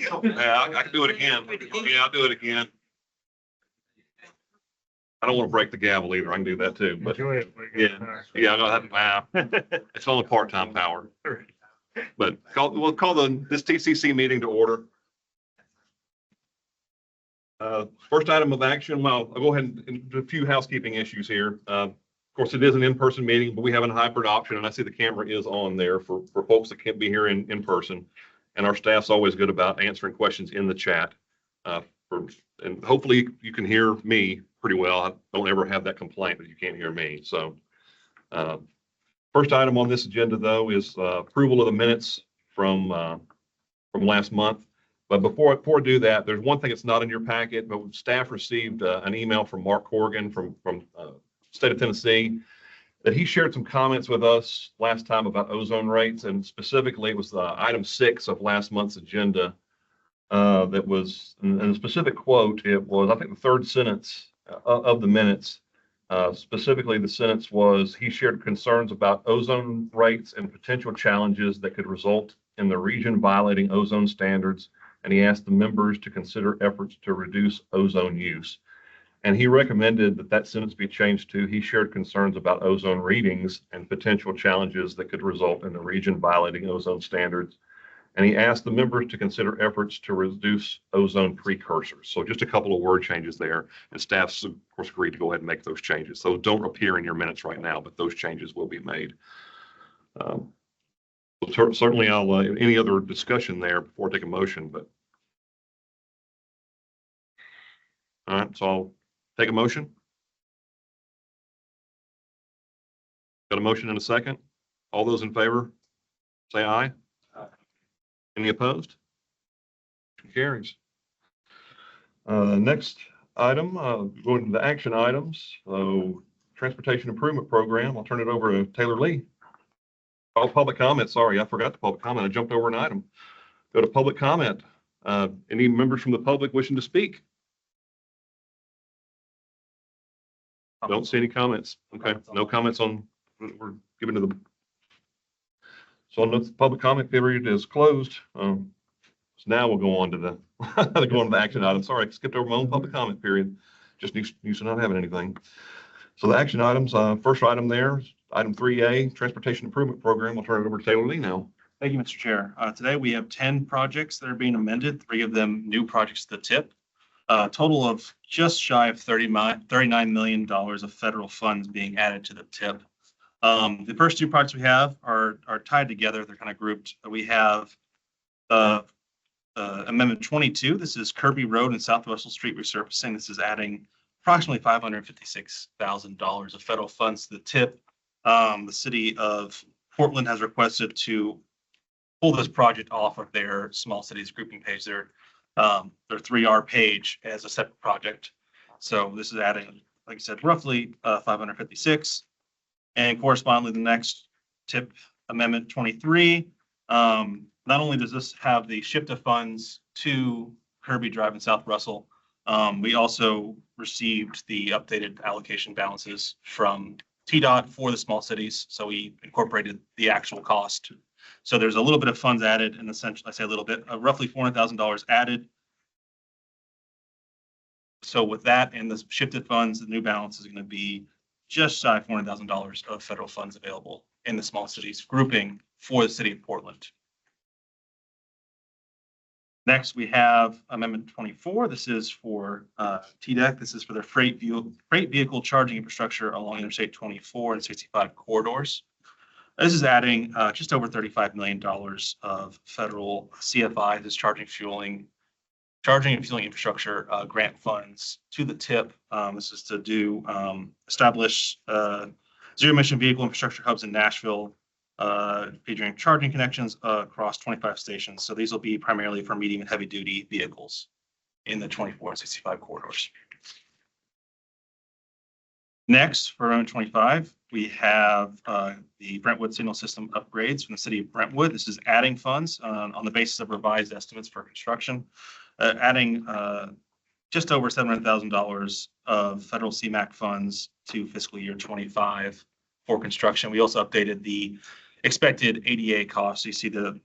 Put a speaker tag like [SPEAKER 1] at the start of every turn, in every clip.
[SPEAKER 1] Yeah, I can do it again. Yeah, I'll do it again. I don't want to break the gavel either. I can do that too, but yeah, I know that. Wow. It's only part-time power. But we'll call this TCC meeting to order. First item of action, well, I'll go ahead and do a few housekeeping issues here. Of course, it is an in-person meeting, but we have a hybrid option, and I see the camera is on there for folks that can't be here in person. And our staff's always good about answering questions in the chat. And hopefully you can hear me pretty well. I don't ever have that complaint that you can't hear me. So first item on this agenda, though, is approval of the minutes from last month. But before I do that, there's one thing that's not in your packet, but staff received an email from Mark Corrigan from state of Tennessee that he shared some comments with us last time about ozone rates, and specifically it was item 6 of last month's agenda. That was, in a specific quote, it was, I think, the third sentence of the minutes. Specifically, the sentence was, he shared concerns about ozone rates and potential challenges that could result in the region violating ozone standards, and he asked the members to consider efforts to reduce ozone use. And he recommended that sentence be changed to, he shared concerns about ozone readings and potential challenges that could result in the region violating ozone standards. And he asked the members to consider efforts to reduce ozone precursors. So just a couple of word changes there, and staff's of course agreed to go ahead and make those changes. Those don't appear in your minutes right now, but those changes will be made. Certainly I'll, any other discussion there before I take a motion, but. All right, so I'll take a motion. Got a motion and a second. All those in favor, say aye. Any opposed? Carries. Next item, going to the action items. So transportation improvement program. I'll turn it over to Taylor Lee. Oh, public comment. Sorry, I forgot the public comment. I jumped over an item. Go to public comment. Any members from the public wishing to speak? Don't see any comments. Okay, no comments on. We're giving to the. So the public comment period is closed. So now we'll go on to the the action item. Sorry, I skipped over my own public comment period. Just used to not having anything. So the action items, first item there, item 3A, transportation improvement program. I'll turn it over to Taylor Lee now.
[SPEAKER 2] Thank you, Mr. Chair. Today we have 10 projects that are being amended, 3 of them new projects to the TIP. Total of just shy of $39 million of federal funds being added to the TIP. The first 2 projects we have are tied together. They're kind of grouped. We have Amendment 22. This is Kirby Road and South Russell Street resurfacing. This is adding approximately $556,000 of federal funds to the TIP. The city of Portland has requested to pull this project off of their small cities grouping page, their 3R page, as a separate project. So this is adding, like I said, roughly 556. And correspondingly, the next TIP Amendment 23. Not only does this have the shift of funds to Kirby Drive and South Russell, we also received the updated allocation balances from TDOT for the small cities. So we incorporated the actual cost. So there's a little bit of funds added, and essentially, I say a little bit, roughly $400,000 added. So with that and the shifted funds, the new balance is going to be just shy of $400,000 of federal funds available in the small cities grouping for the city of Portland. Next, we have Amendment 24. This is for TDEC. This is for their freight vehicle charging infrastructure along Interstate 24 and 65 corridors. This is adding just over $35 million of federal CFI, this charging and fueling infrastructure grant funds to the TIP. This is to establish zero emission vehicle infrastructure hubs in Nashville, featuring charging connections across 25 stations. So these will be primarily for medium and heavy duty vehicles in the 24 and 65 corridors. Next, for Amendment 25, we have the Brentwood signal system upgrades from the city of Brentwood. This is adding funds on the basis of revised estimates for construction, adding just over $700,000 of federal CMAQ funds to fiscal year 25 for construction. We also updated the expected ADA costs. You see the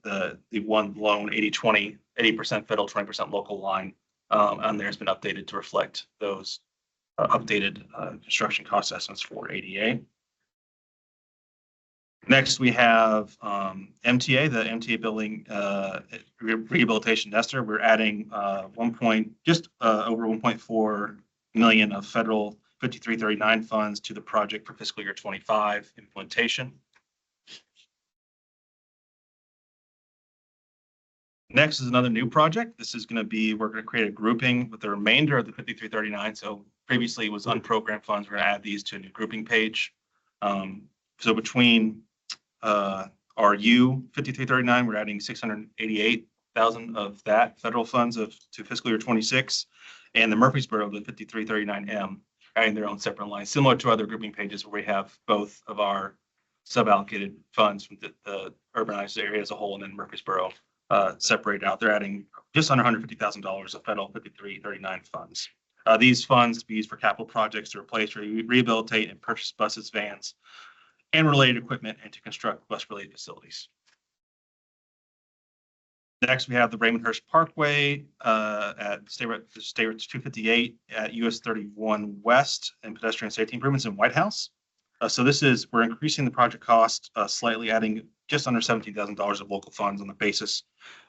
[SPEAKER 2] one loan 80/20 80% federal, 20% local line on there has been updated to reflect those updated construction cost estimates for ADA. Next, we have MTA, the MTA building rehabilitation Nestor. We're adding just over 1.4 million of federal 5339 funds to the project for fiscal year 25 implementation. Next is another new project. This is going to be, we're going to create a grouping with the remainder of the 5339. So previously it was unprogrammed funds. We're going to add these to a new grouping page. So between our U 5339, we're adding 688,000 of that federal funds to fiscal year 26, and the Murfreesboro, the 5339M, adding their own separate line, similar to other grouping pages where we have both of our suballocated funds from the urbanized area as a whole, and then Murfreesboro separated out. They're adding just under $150,000 of federal 5339 funds. These funds to be used for capital projects to replace, rehabilitate, and purchase buses, vans, and related equipment, and to construct bus-related facilities. Next, we have the Raymondhurst Parkway at State Route 258 at US 31 West and pedestrian safety improvements in White House. So we're increasing the project cost slightly, adding just under $17,000 of local funds on the basis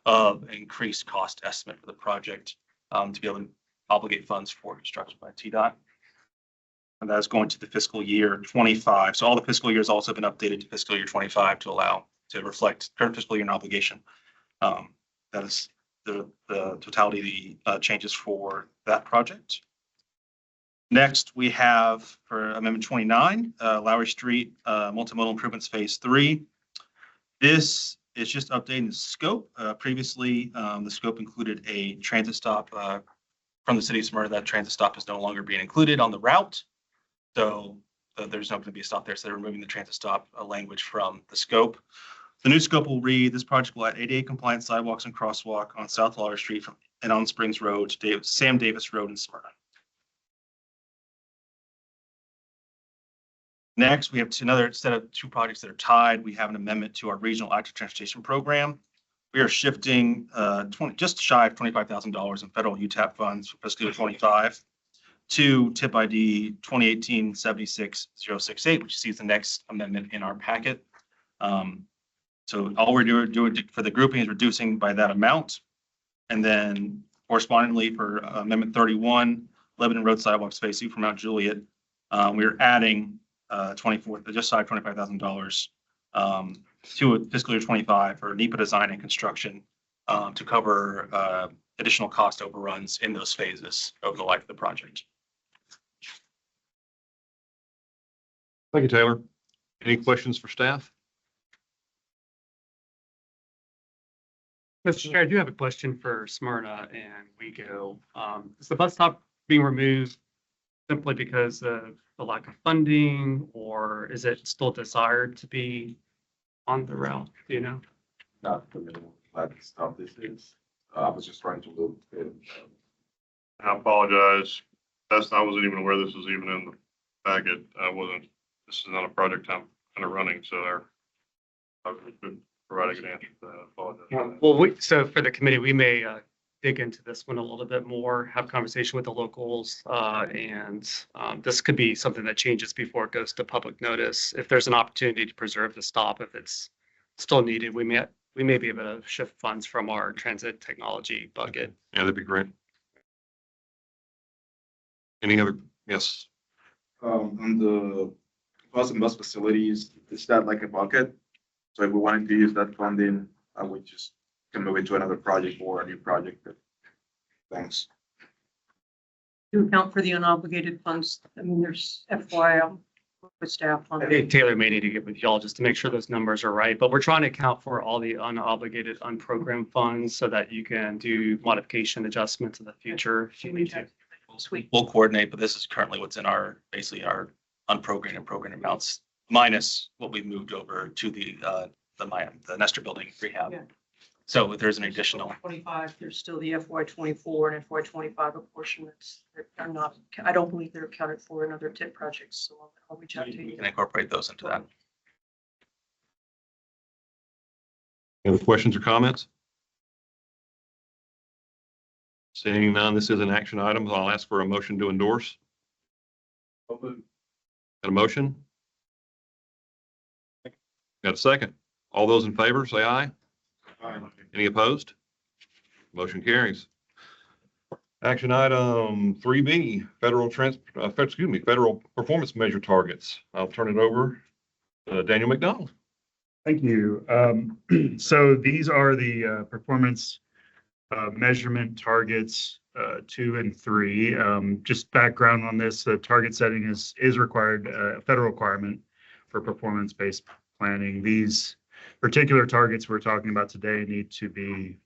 [SPEAKER 2] of increased cost estimate for the project to be able to obligate funds for construction by TDOT. And that's going to the fiscal year 25. So all the fiscal years also been updated to fiscal year 25 to reflect current fiscal year and obligation. That is the totality of the changes for that project. Next, we have for Amendment 29, Lowry Street Multimodal Improvements Phase 3. This is just updating the scope. Previously, the scope included a transit stop from the city of Smyrna. That transit stop is no longer being included on the route. So there's not going to be a stop there. So they're removing the transit stop language from the scope. The new scope will read, this project will add ADA compliant sidewalks and crosswalk on South Lowry Street and on Springs Road to Sam Davis Road in Smyrna. Next, we have another set of two projects that are tied. We have an amendment to our regional active transportation program. We are shifting just shy of $25,000 in federal UTAP funds for fiscal year 25 to TIP ID 2018-76068, which sees the next amendment in our packet. So all we're doing for the grouping is reducing by that amount. And then correspondingly for Amendment 31, Lebanon Road Sidewalk Space U from Mount Juliet, we're adding just shy of $25,000 to fiscal year 25 for NEPA design and construction to cover additional cost overruns in those phases over the life of the project.
[SPEAKER 1] Thank you, Taylor. Any questions for staff?
[SPEAKER 3] Mr. Chair, I do have a question for Smyrna and WeGo. Is the bus stop being removed simply because of the lack of funding, or is it still desired to be on the route? Do you know?
[SPEAKER 4] Not familiar with what stuff this is. I was just trying to look.
[SPEAKER 5] I apologize. I wasn't even aware this was even in the packet. This is not a project I'm kind of running, so I could provide a good answer to that. I apologize.
[SPEAKER 3] Well, so for the committee, we may dig into this one a little bit more, have conversation with the locals, and this could be something that changes before it goes to public notice. If there's an opportunity to preserve the stop, if it's still needed, we may be able to shift funds from our transit technology bucket.
[SPEAKER 1] Yeah, that'd be great. Any other? Yes.
[SPEAKER 4] On the bus and bus facilities, is that like a bucket? So if we wanted to use that funding, I would just can move into another project or a new project. Thanks.
[SPEAKER 6] To account for the unobligated funds, I mean, there's FYI with staff on
[SPEAKER 3] I think Taylor may need to get with y'all just to make sure those numbers are right, but we're trying to account for all the unobligated, unprogrammed funds so that you can do modification adjustments in the future if you need to.
[SPEAKER 6] Sweet.
[SPEAKER 2] We'll coordinate, but this is currently what's in basically our unprogrammed and programmed amounts, minus what we've moved over to the Nestor building rehab.
[SPEAKER 6] Yeah.
[SPEAKER 2] So if there's an additional.
[SPEAKER 6] 25, there's still the FY24 and FY25 apportionments that are not, I don't believe they're accounted for in other TIP projects, so I'll reach out to
[SPEAKER 2] We
[SPEAKER 6] you.
[SPEAKER 2] can incorporate those into that.
[SPEAKER 1] Any other questions or comments? Seeing none, this is an action item. I'll ask for a motion to endorse. Got a motion? Got a second? All those in favor, say aye. Any opposed? Motion carries. Action item 3B, federal federal performance measure targets. I'll turn it over to Daniel McDonald.
[SPEAKER 7] Thank you. So these are the performance measurement targets 2 and 3. Just background on this, the target setting is required, a federal requirement for performance-based planning. These particular targets we're talking about today need to be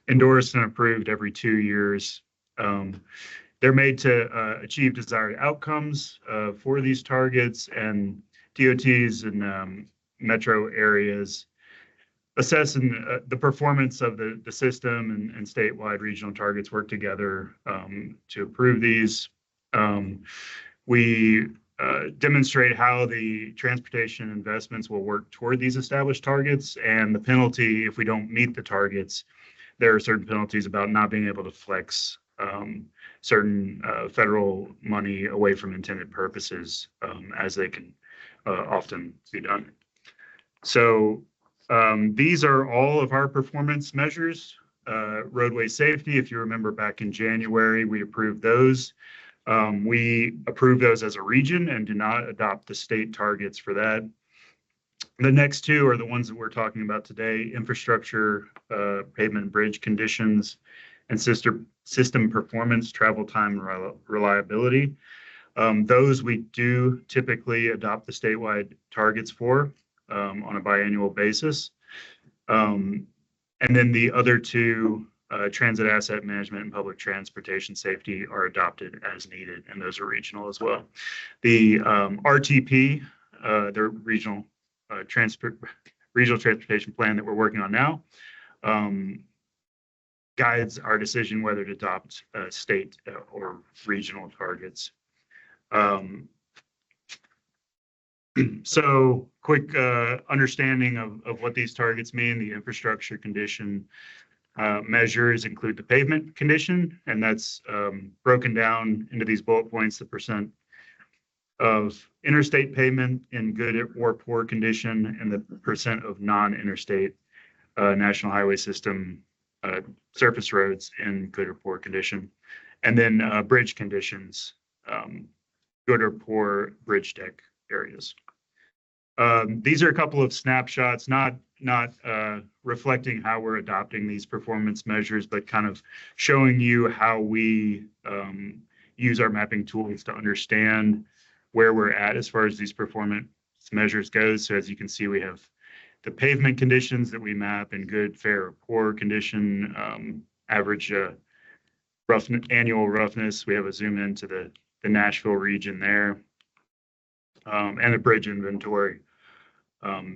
[SPEAKER 7] endorsed and approved every 2 years. They're made to achieve desired outcomes for these targets, and DOTs and metro areas assessing the performance of the system and statewide regional targets work together to approve these. We demonstrate how the transportation investments will work toward these established targets, and the penalty if we don't meet the targets. There are certain penalties about not being able to flex certain federal money away from intended purposes, as they can often be done. So these are all of our performance measures. Roadway safety, if you remember back in January, we approved those. We approved those as a region and do not adopt the state targets for that. The next two are the ones that we're talking about today: infrastructure, pavement and bridge conditions, and system performance, travel time, reliability. Those we do typically adopt the statewide targets for on a biannual basis. And then the other two, transit asset management and public transportation safety, are adopted as needed, and those are regional as well. The RTP, the regional transportation plan that we're working on now, guides our decision whether to adopt state or regional targets. So quick understanding of what these targets mean. The infrastructure condition measures include the pavement condition, and that's broken down into these bullet points: the percent of interstate pavement in good or poor condition, and the percent of non-interstate national highway system surface roads in good or poor condition. And then bridge conditions, good or poor bridge deck areas. These are a couple of snapshots, not reflecting how we're adopting these performance measures, but kind of showing you how we use our mapping tools to understand where we're at as far as these performance measures goes. So as you can see, we have the pavement conditions that we map in good, fair, or poor condition, average annual roughness. We have a zoom into the Nashville region there, and a bridge inventory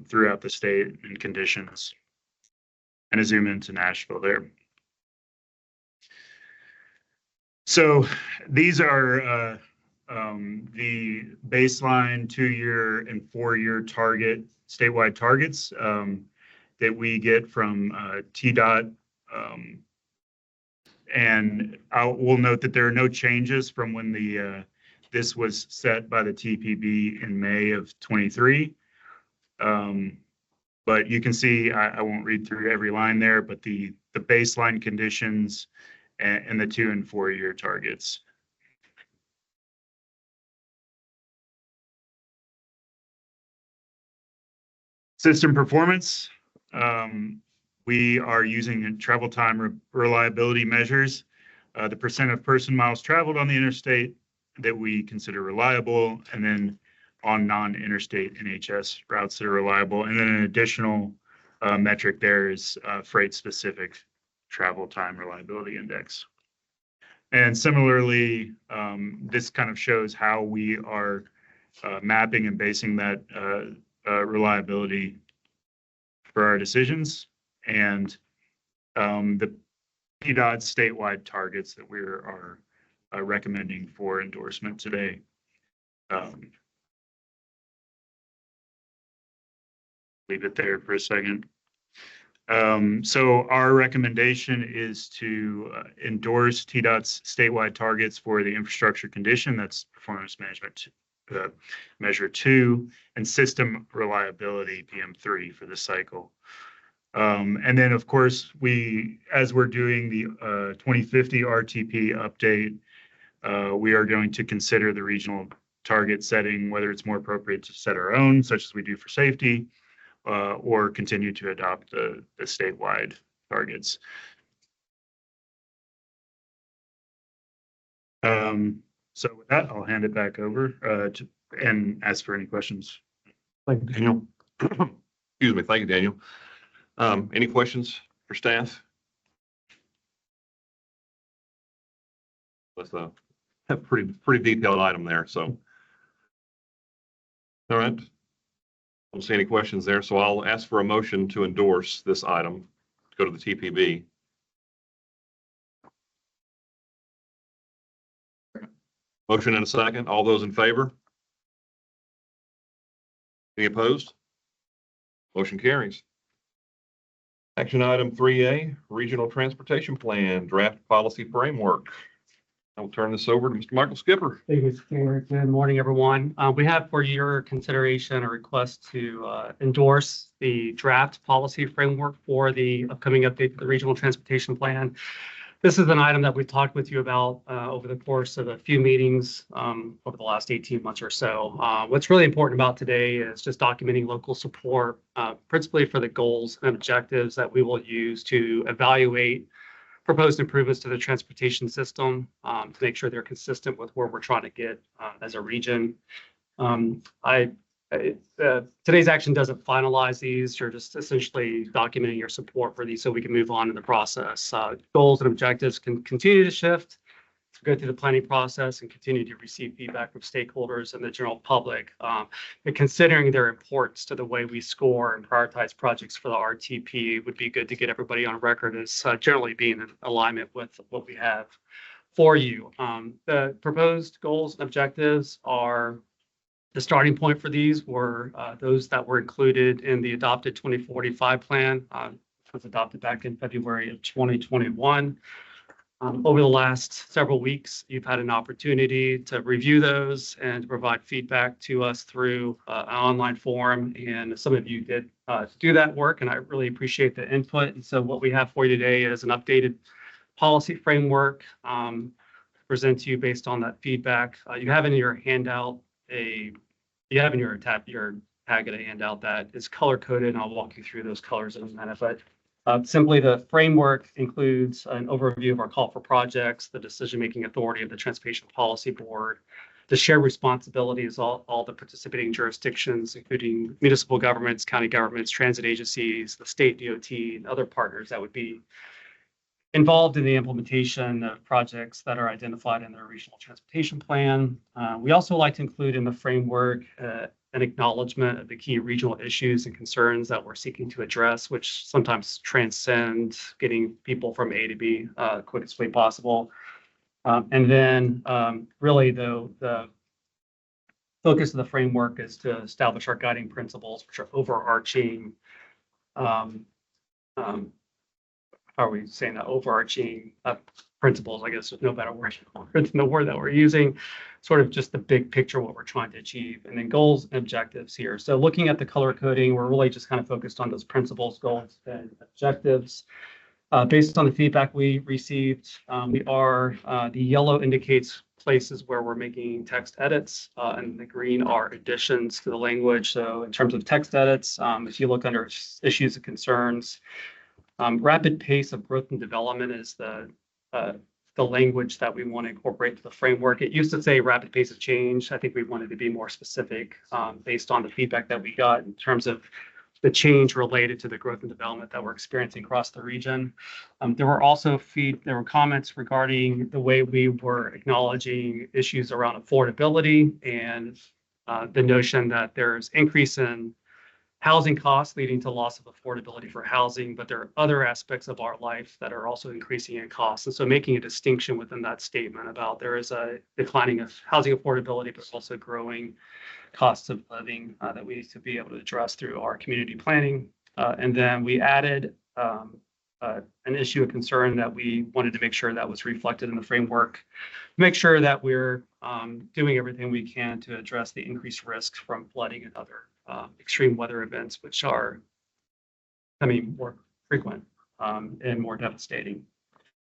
[SPEAKER 7] throughout the state and conditions, and a zoom into Nashville there. So these are the baseline 2-year and 4-year target statewide targets that we get from TDOT. And we'll note that there are no changes from when this was set by the TPB in May of 23. But you can see, I won't read through every line there, but the baseline conditions and the 2- and 4-year targets. System performance. We are using travel time reliability measures, the percent of person miles traveled on the interstate that we consider reliable, and then on non-interstate NHS routes that are reliable. And then an additional metric there is freight-specific travel time reliability index. And similarly, this kind of shows how we are mapping and basing that reliability for our decisions, and the PDOT statewide targets that we are recommending for endorsement today. Leave it there for a second. So our recommendation is to endorse TDOT's statewide targets for the infrastructure condition, that's performance management measure 2, and system reliability PM3 for this cycle. And then, of course, as we're doing the 2050 RTP update, we are going to consider the regional target setting, whether it's more appropriate to set our own, such as we do for safety, or continue to adopt the statewide targets. So with that, I'll hand it back over and ask for any questions.
[SPEAKER 1] Thank you, Daniel. Excuse me. Thank you, Daniel. Any questions for staff? That's a pretty detailed item there, so. All right. I don't see any questions there, so I'll ask for a motion to endorse this item, go to the TPB. Motion and a second. All those in favor? Any opposed? Motion carries. Action item 3A, Regional Transportation Plan, Draft Policy Framework. I'll turn this over to Mr. Michael Skipper.
[SPEAKER 3] Thank you, Mr. Chair. Good morning, everyone. We have for your consideration a request to endorse the draft policy framework for the upcoming update to the Regional Transportation Plan. This is an item that we've talked with you about over the course of a few meetings over the last 18 months or so. What's really important about today is just documenting local support, principally for the goals and objectives that we will use to evaluate proposed improvements to the transportation system to make sure they're consistent with where we're trying to get as a region. Today's action doesn't finalize these. You're just essentially documenting your support for these so we can move on in the process. Goals and objectives can continue to shift, to go through the planning process and continue to receive feedback from stakeholders and the general public. But considering their importance to the way we score and prioritize projects for the RTP, it would be good to get everybody on record as generally being in alignment with what we have for you. The proposed goals and objectives are the starting point for these were those that were included in the adopted 2045 plan, which was adopted back in February of 2021. Over the last several weeks, you've had an opportunity to review those and to provide feedback to us through an online forum. And some of you did do that work, and I really appreciate the input. And so what we have for you today is an updated policy framework to present to you based on that feedback. You have in your handout your packet a handout that is color coded, and I'll walk you through those colors in a minute. But simply, the framework includes an overview of our call for projects, the decision-making authority of the Transportation Policy Board, the shared responsibilities of all the participating jurisdictions, including municipal governments, county governments, transit agencies, the state DOT, and other partners that would be involved in the implementation of projects that are identified in the regional transportation plan. We also like to include in the framework an acknowledgement of the key regional issues and concerns that we're seeking to address, which sometimes transcend getting people from A to B quickest way possible. And then really the focus of the framework is to establish our guiding principles, which are overarching how are we saying that? Overarching principles, I guess, is no better word than the word that we're using, sort of just the big picture, what we're trying to achieve, and then goals and objectives here. So looking at the color coding, we're really just kind of focused on those principles, goals, and objectives. Based on the feedback we received, the yellow indicates places where we're making text edits, and the green are additions to the language. So in terms of text edits, if you look under issues and concerns, rapid pace of growth and development is the language that we want to incorporate to the framework. It used to say rapid pace of change. I think we wanted to be more specific based on the feedback that we got in terms of the change related to the growth and development that we're experiencing across the region. There were comments regarding the way we were acknowledging issues around affordability and the notion that there's increase in housing costs leading to loss of affordability for housing, but there are other aspects of our life that are also increasing in costs. And so making a distinction within that statement about there is a declining of housing affordability, but also growing costs of living that we need to be able to address through our community planning. And then we added an issue, a concern that we wanted to make sure that was reflected in the framework. Make sure that we're doing everything we can to address the increased risks from flooding and other extreme weather events, which are becoming more frequent and more devastating.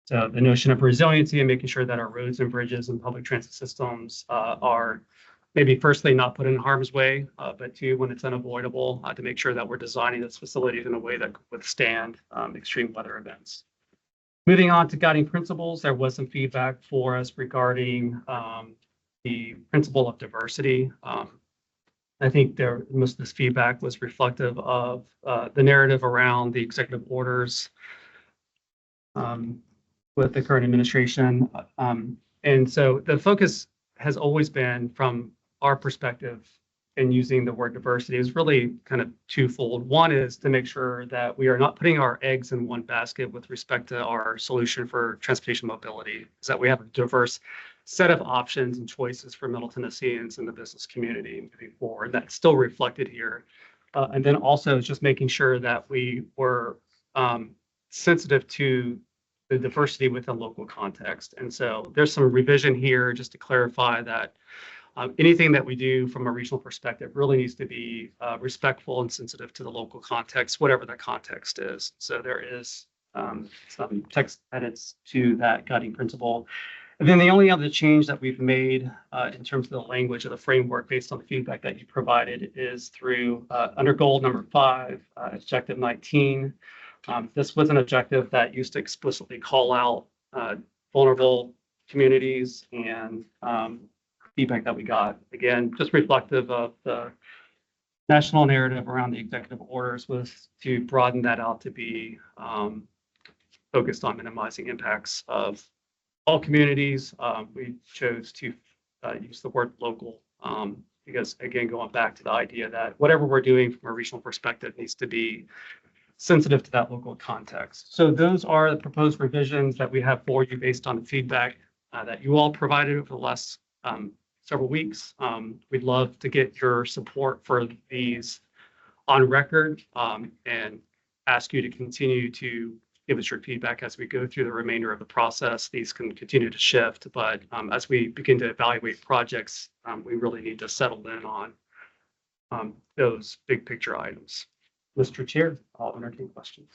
[SPEAKER 3] So the notion of resiliency and making sure that our roads and bridges and public transit systems are maybe firstly not put in harm's way, but two, when it's unavoidable, to make sure that we're designing those facilities in a way that could withstand extreme weather events. Moving on to guiding principles, there was some feedback for us regarding the principle of diversity. I think most of this feedback was reflective of the narrative around the executive orders with the current administration. And so the focus has always been, from our perspective in using the word diversity, is really kind of twofold. One is to make sure that we are not putting our eggs in one basket with respect to our solution for transportation mobility, is that we have a diverse set of options and choices for Middle Tennesseans and the business community moving forward. That's still reflected here. And then also just making sure that we were sensitive to the diversity within local context. And so there's some revision here just to clarify that anything that we do from a regional perspective really needs to be respectful and sensitive to the local context, whatever that context is. So there is some text edits to that guiding principle. And then the only other change that we've made in terms of the language of the framework based on the feedback that you provided is through under goal number 5, objective 19. This was an objective that used to explicitly call out vulnerable communities, and feedback that we got, again, just reflective of the national narrative around the executive orders, was to broaden that out to be focused on minimizing impacts of all communities. We chose to use the word local because, again, going back to the idea that whatever we're doing from a regional perspective needs to be sensitive to that local context. So those are the proposed revisions that we have for you based on the feedback that you all provided over the last several weeks. We'd love to get your support for these on record and ask you to continue to give us your feedback as we go through the remainder of the process. These can continue to shift, but as we begin to evaluate projects, we really need to settle in on those big picture items. Mr. Chair, I'll entertain questions.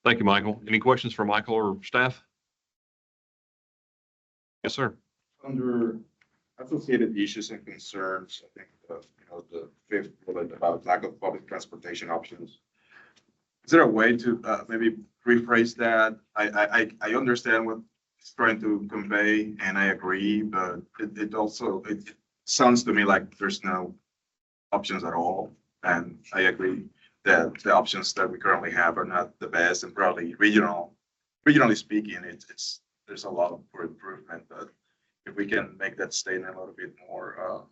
[SPEAKER 1] Thank you, Michael. Any questions for Michael or staff? Yes, sir.
[SPEAKER 4] Under associated issues and concerns, I think, the 5th bullet about lack of public transportation options. Is there a way to maybe rephrase that? I understand what it's trying to convey, and I agree, but it also sounds to me like there's no options at all. And I agree that the options that we currently have are not the best, and probably regionally speaking, there's a lot of for improvement. But if we can make that statement a little bit more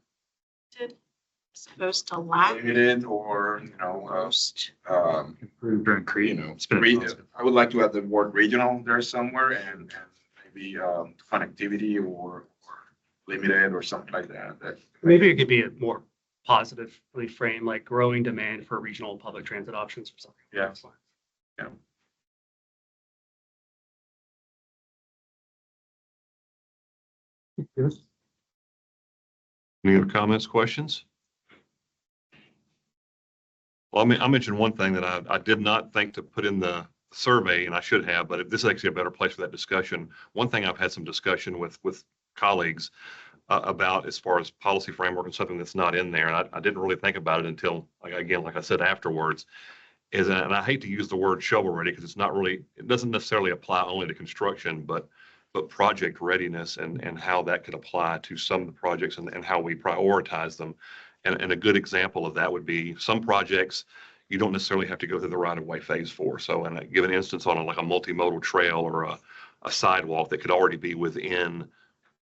[SPEAKER 8] supposed to lack
[SPEAKER 4] limited, or
[SPEAKER 8] most.
[SPEAKER 7] Improved or increased.
[SPEAKER 4] I would like to add the word regional there somewhere, and maybe connectivity or limited or something like that.
[SPEAKER 3] Maybe it could be a more positively framed, like growing demand for regional public transit options or something.
[SPEAKER 4] Yeah.
[SPEAKER 3] Yeah.
[SPEAKER 1] Any other comments, questions? Well, I mean, I mentioned one thing that I did not think to put in the survey, and I should have, but this is actually a better place for that discussion. One thing I've had some discussion with colleagues about, as far as policy framework and something that's not in there, and I didn't really think about it until, like I said afterwards, and I hate to use the word shovel ready because it doesn't necessarily apply only to construction, but project readiness and how that could apply to some of the projects and how we prioritize them. And a good example of that would be some projects you don't necessarily have to go through the right-of-way phase for. So, and I give an instance on like a multimodal trail or a sidewalk that could already be within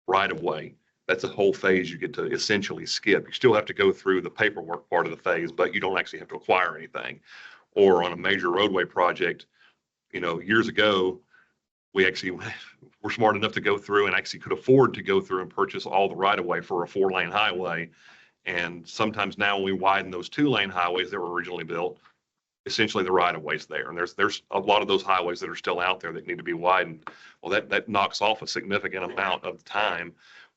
[SPEAKER 1] right-of-way. That's a whole phase you get to essentially skip. You still have to go through the paperwork part of the phase, but you don't actually have to acquire anything. Or on a major roadway project, years ago, we actually were smart enough to go through and actually could afford to go through and purchase all the right-of-way for a 4-lane highway. And sometimes now when we widen those 2-lane highways that were originally built, essentially the right of ways there. And there's a lot of those highways that are still out there that need to be widened. Well, that knocks off a significant amount of time,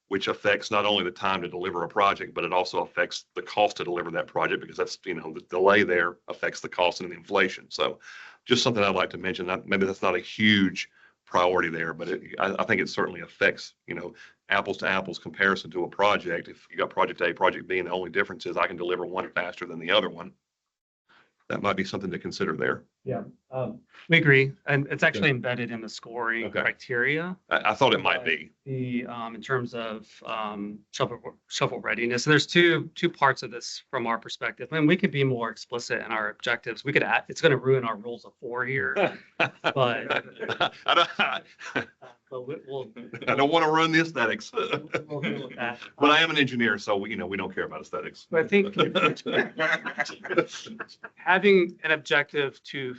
[SPEAKER 1] which affects not only the time to deliver a project, but it also affects the cost to deliver that project, because that's, the delay there affects the cost and the inflation. So just something I'd like to mention. Maybe that's not a huge priority there, but I think it certainly affects, apples to apples comparison to a project. If you got project A, project B, and the only difference is I can deliver one faster than the other one, that might be something to consider there.
[SPEAKER 3] We agree, and it's actually embedded in the scoring
[SPEAKER 1] Okay.
[SPEAKER 3] criteria.
[SPEAKER 1] I thought it might be.
[SPEAKER 3] In terms of shovel readiness, there's two parts of this from our perspective, and we could be more explicit in our objectives. We could add, it's going to ruin our rules of 4 here, but we'll
[SPEAKER 1] I don't want to ruin the aesthetics,
[SPEAKER 3] we'll deal with that.
[SPEAKER 1] but I am an engineer, so we don't care about aesthetics.
[SPEAKER 3] But I think having an objective to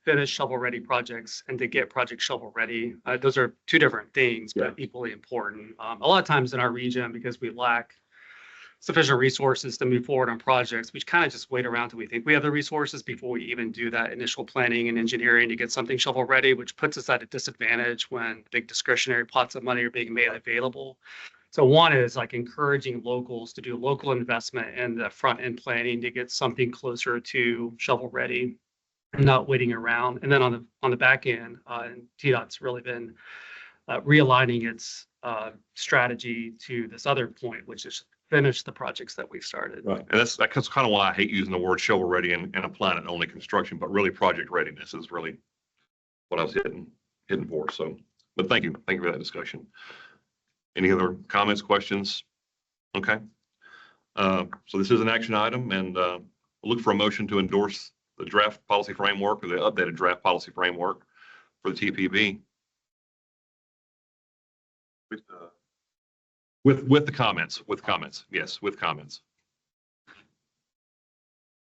[SPEAKER 3] finish shovel-ready projects and to get projects shovel-ready, those are two different things, but equally important. A lot of times in our region, because we lack sufficient resources to move forward on projects, we kind of just wait around till we think we have the resources before we even do that initial planning and engineering to get something shovel-ready, which puts us at a disadvantage when big discretionary pots of money are being made available. So one is like encouraging locals to do local investment in the front end planning to get something closer to shovel ready and not waiting around. And then on the back end, and TDOT's really been realigning its strategy to this other point, which is finish the projects that we've started.
[SPEAKER 1] Right. And that's kind of why I hate using the word shovel ready and applying it only construction, but really project readiness is really what I was hitting for. So, but thank you for that discussion. Any other comments, questions? Okay. So this is an action item, and we'll look for a motion to endorse the draft policy framework, or the updated draft policy framework for the TPB with the comments. Yes, with comments.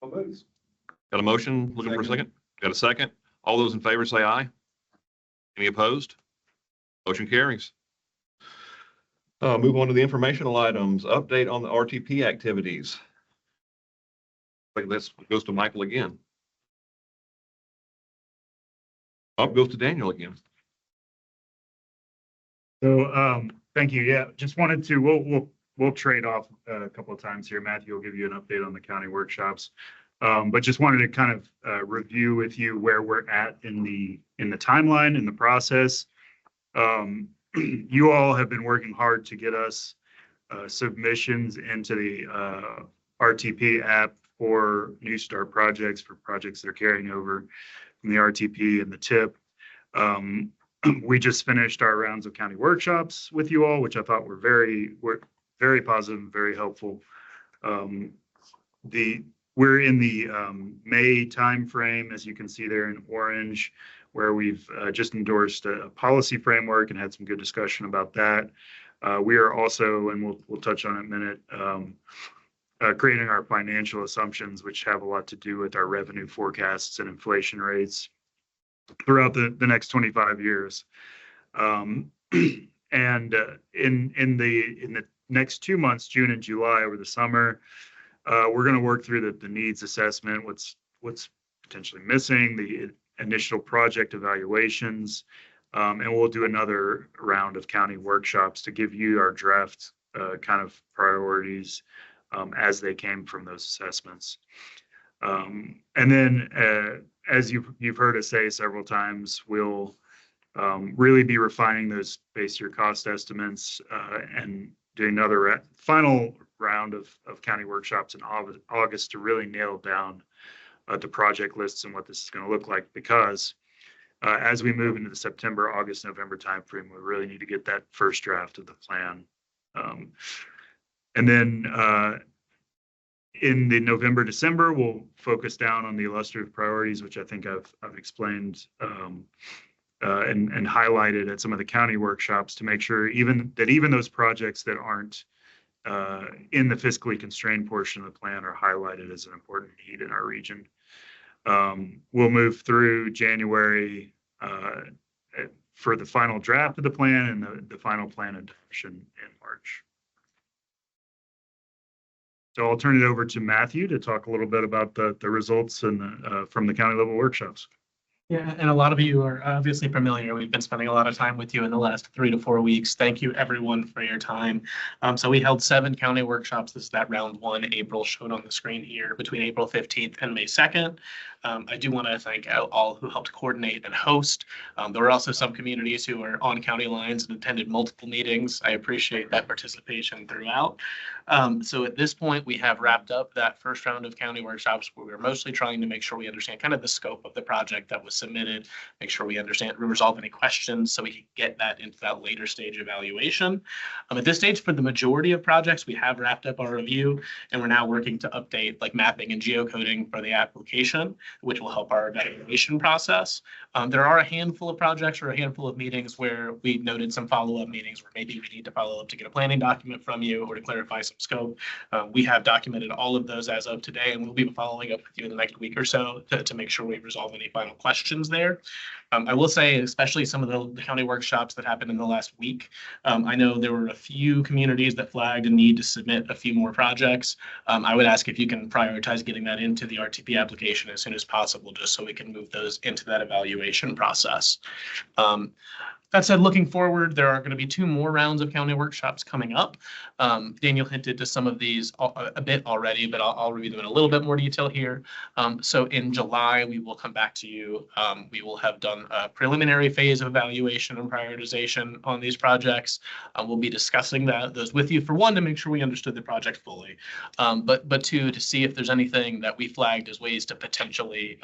[SPEAKER 1] Got a motion? Looking for a second? Got a second? All those in favor say aye. Any opposed? Motion carries. Move on to the informational items. Update on the RTP activities. Like this goes to Michael again. Up goes to Daniel again.
[SPEAKER 7] So, thank you. Yeah, just wanted to, we'll trade off a couple of times here. Matthew will give you an update on the county workshops. But just wanted to kind of review with you where we're at in the timeline, in the process. You all have been working hard to get us submissions into the RTP app for new start projects, for projects that are carrying over from the RTP and the TIP. We just finished our rounds of county workshops with you all, which I thought were very positive and very helpful. We're in the May timeframe, as you can see there in orange, where we've just endorsed a policy framework and had some good discussion about that. We are also, and we'll touch on it in a minute, creating our financial assumptions, which have a lot to do with our revenue forecasts and inflation rates throughout the next 25 years. And in the next 2 months, June and July, over the summer, we're going to work through the needs assessment, what's potentially missing, the initial project evaluations, and we'll do another round of county workshops to give you our draft kind of priorities as they came from those assessments. And then, as you've heard us say several times, we'll really be refining those base year cost estimates and doing another final round of county workshops in August to really nail down the project lists and what this is going to look like, because as we move into the September, August, November timeframe, we really need to get that first draft of the plan. And then in the November, December, we'll focus down on the illustrative priorities, which I think I've explained and highlighted at some of the county workshops, to make sure even those projects that aren't in the fiscally constrained portion of the plan are highlighted as an important need in our region. We'll move through January for the final draft of the plan and the final plan adoption in March. So I'll turn it over to Matthew to talk a little bit about the results and from the county level workshops.
[SPEAKER 8] Yeah, and a lot of you are obviously familiar. We've been spending a lot of time with you in the last 3 to 4 weeks. Thank you, everyone, for your time. So we held 7 county workshops. This is that round 1, April, shown on the screen here, between April 15th and May 2nd. I do want to thank all who helped coordinate and host. There were also some communities who are on county lines and attended multiple meetings. I appreciate that participation throughout. So at this point, we have wrapped up that first round of county workshops where we're mostly trying to make sure we understand kind of the scope of the project that was submitted, make sure we understand, resolve any questions so we can get that into that later stage evaluation. At this stage, for the majority of projects, we have wrapped up our review and we're now working to update like mapping and geocoding for the application, which will help our evaluation process. There are a handful of projects or a handful of meetings where we noted some follow-up meetings where maybe we need to follow up to get a planning document from you or to clarify some scope. We have documented all of those as of today, and we'll be following up with you in the next week or so to make sure we resolve any final questions there. I will say, especially some of the county workshops that happened in the last week, I know there were a few communities that flagged a need to submit a few more projects. I would ask if you can prioritize getting that into the RTP application as soon as possible, just so we can move those into that evaluation process. That said, looking forward, there are going to be 2 more rounds of county workshops coming up. Daniel hinted to some of these a bit already, but I'll review them in a little bit more detail here. So in July, we will come back to you. We will have done a preliminary phase of evaluation and prioritization on these projects. We'll be discussing those with you, for one, to make sure we understood the project fully, but 2, to see if there's anything that we flagged as ways to potentially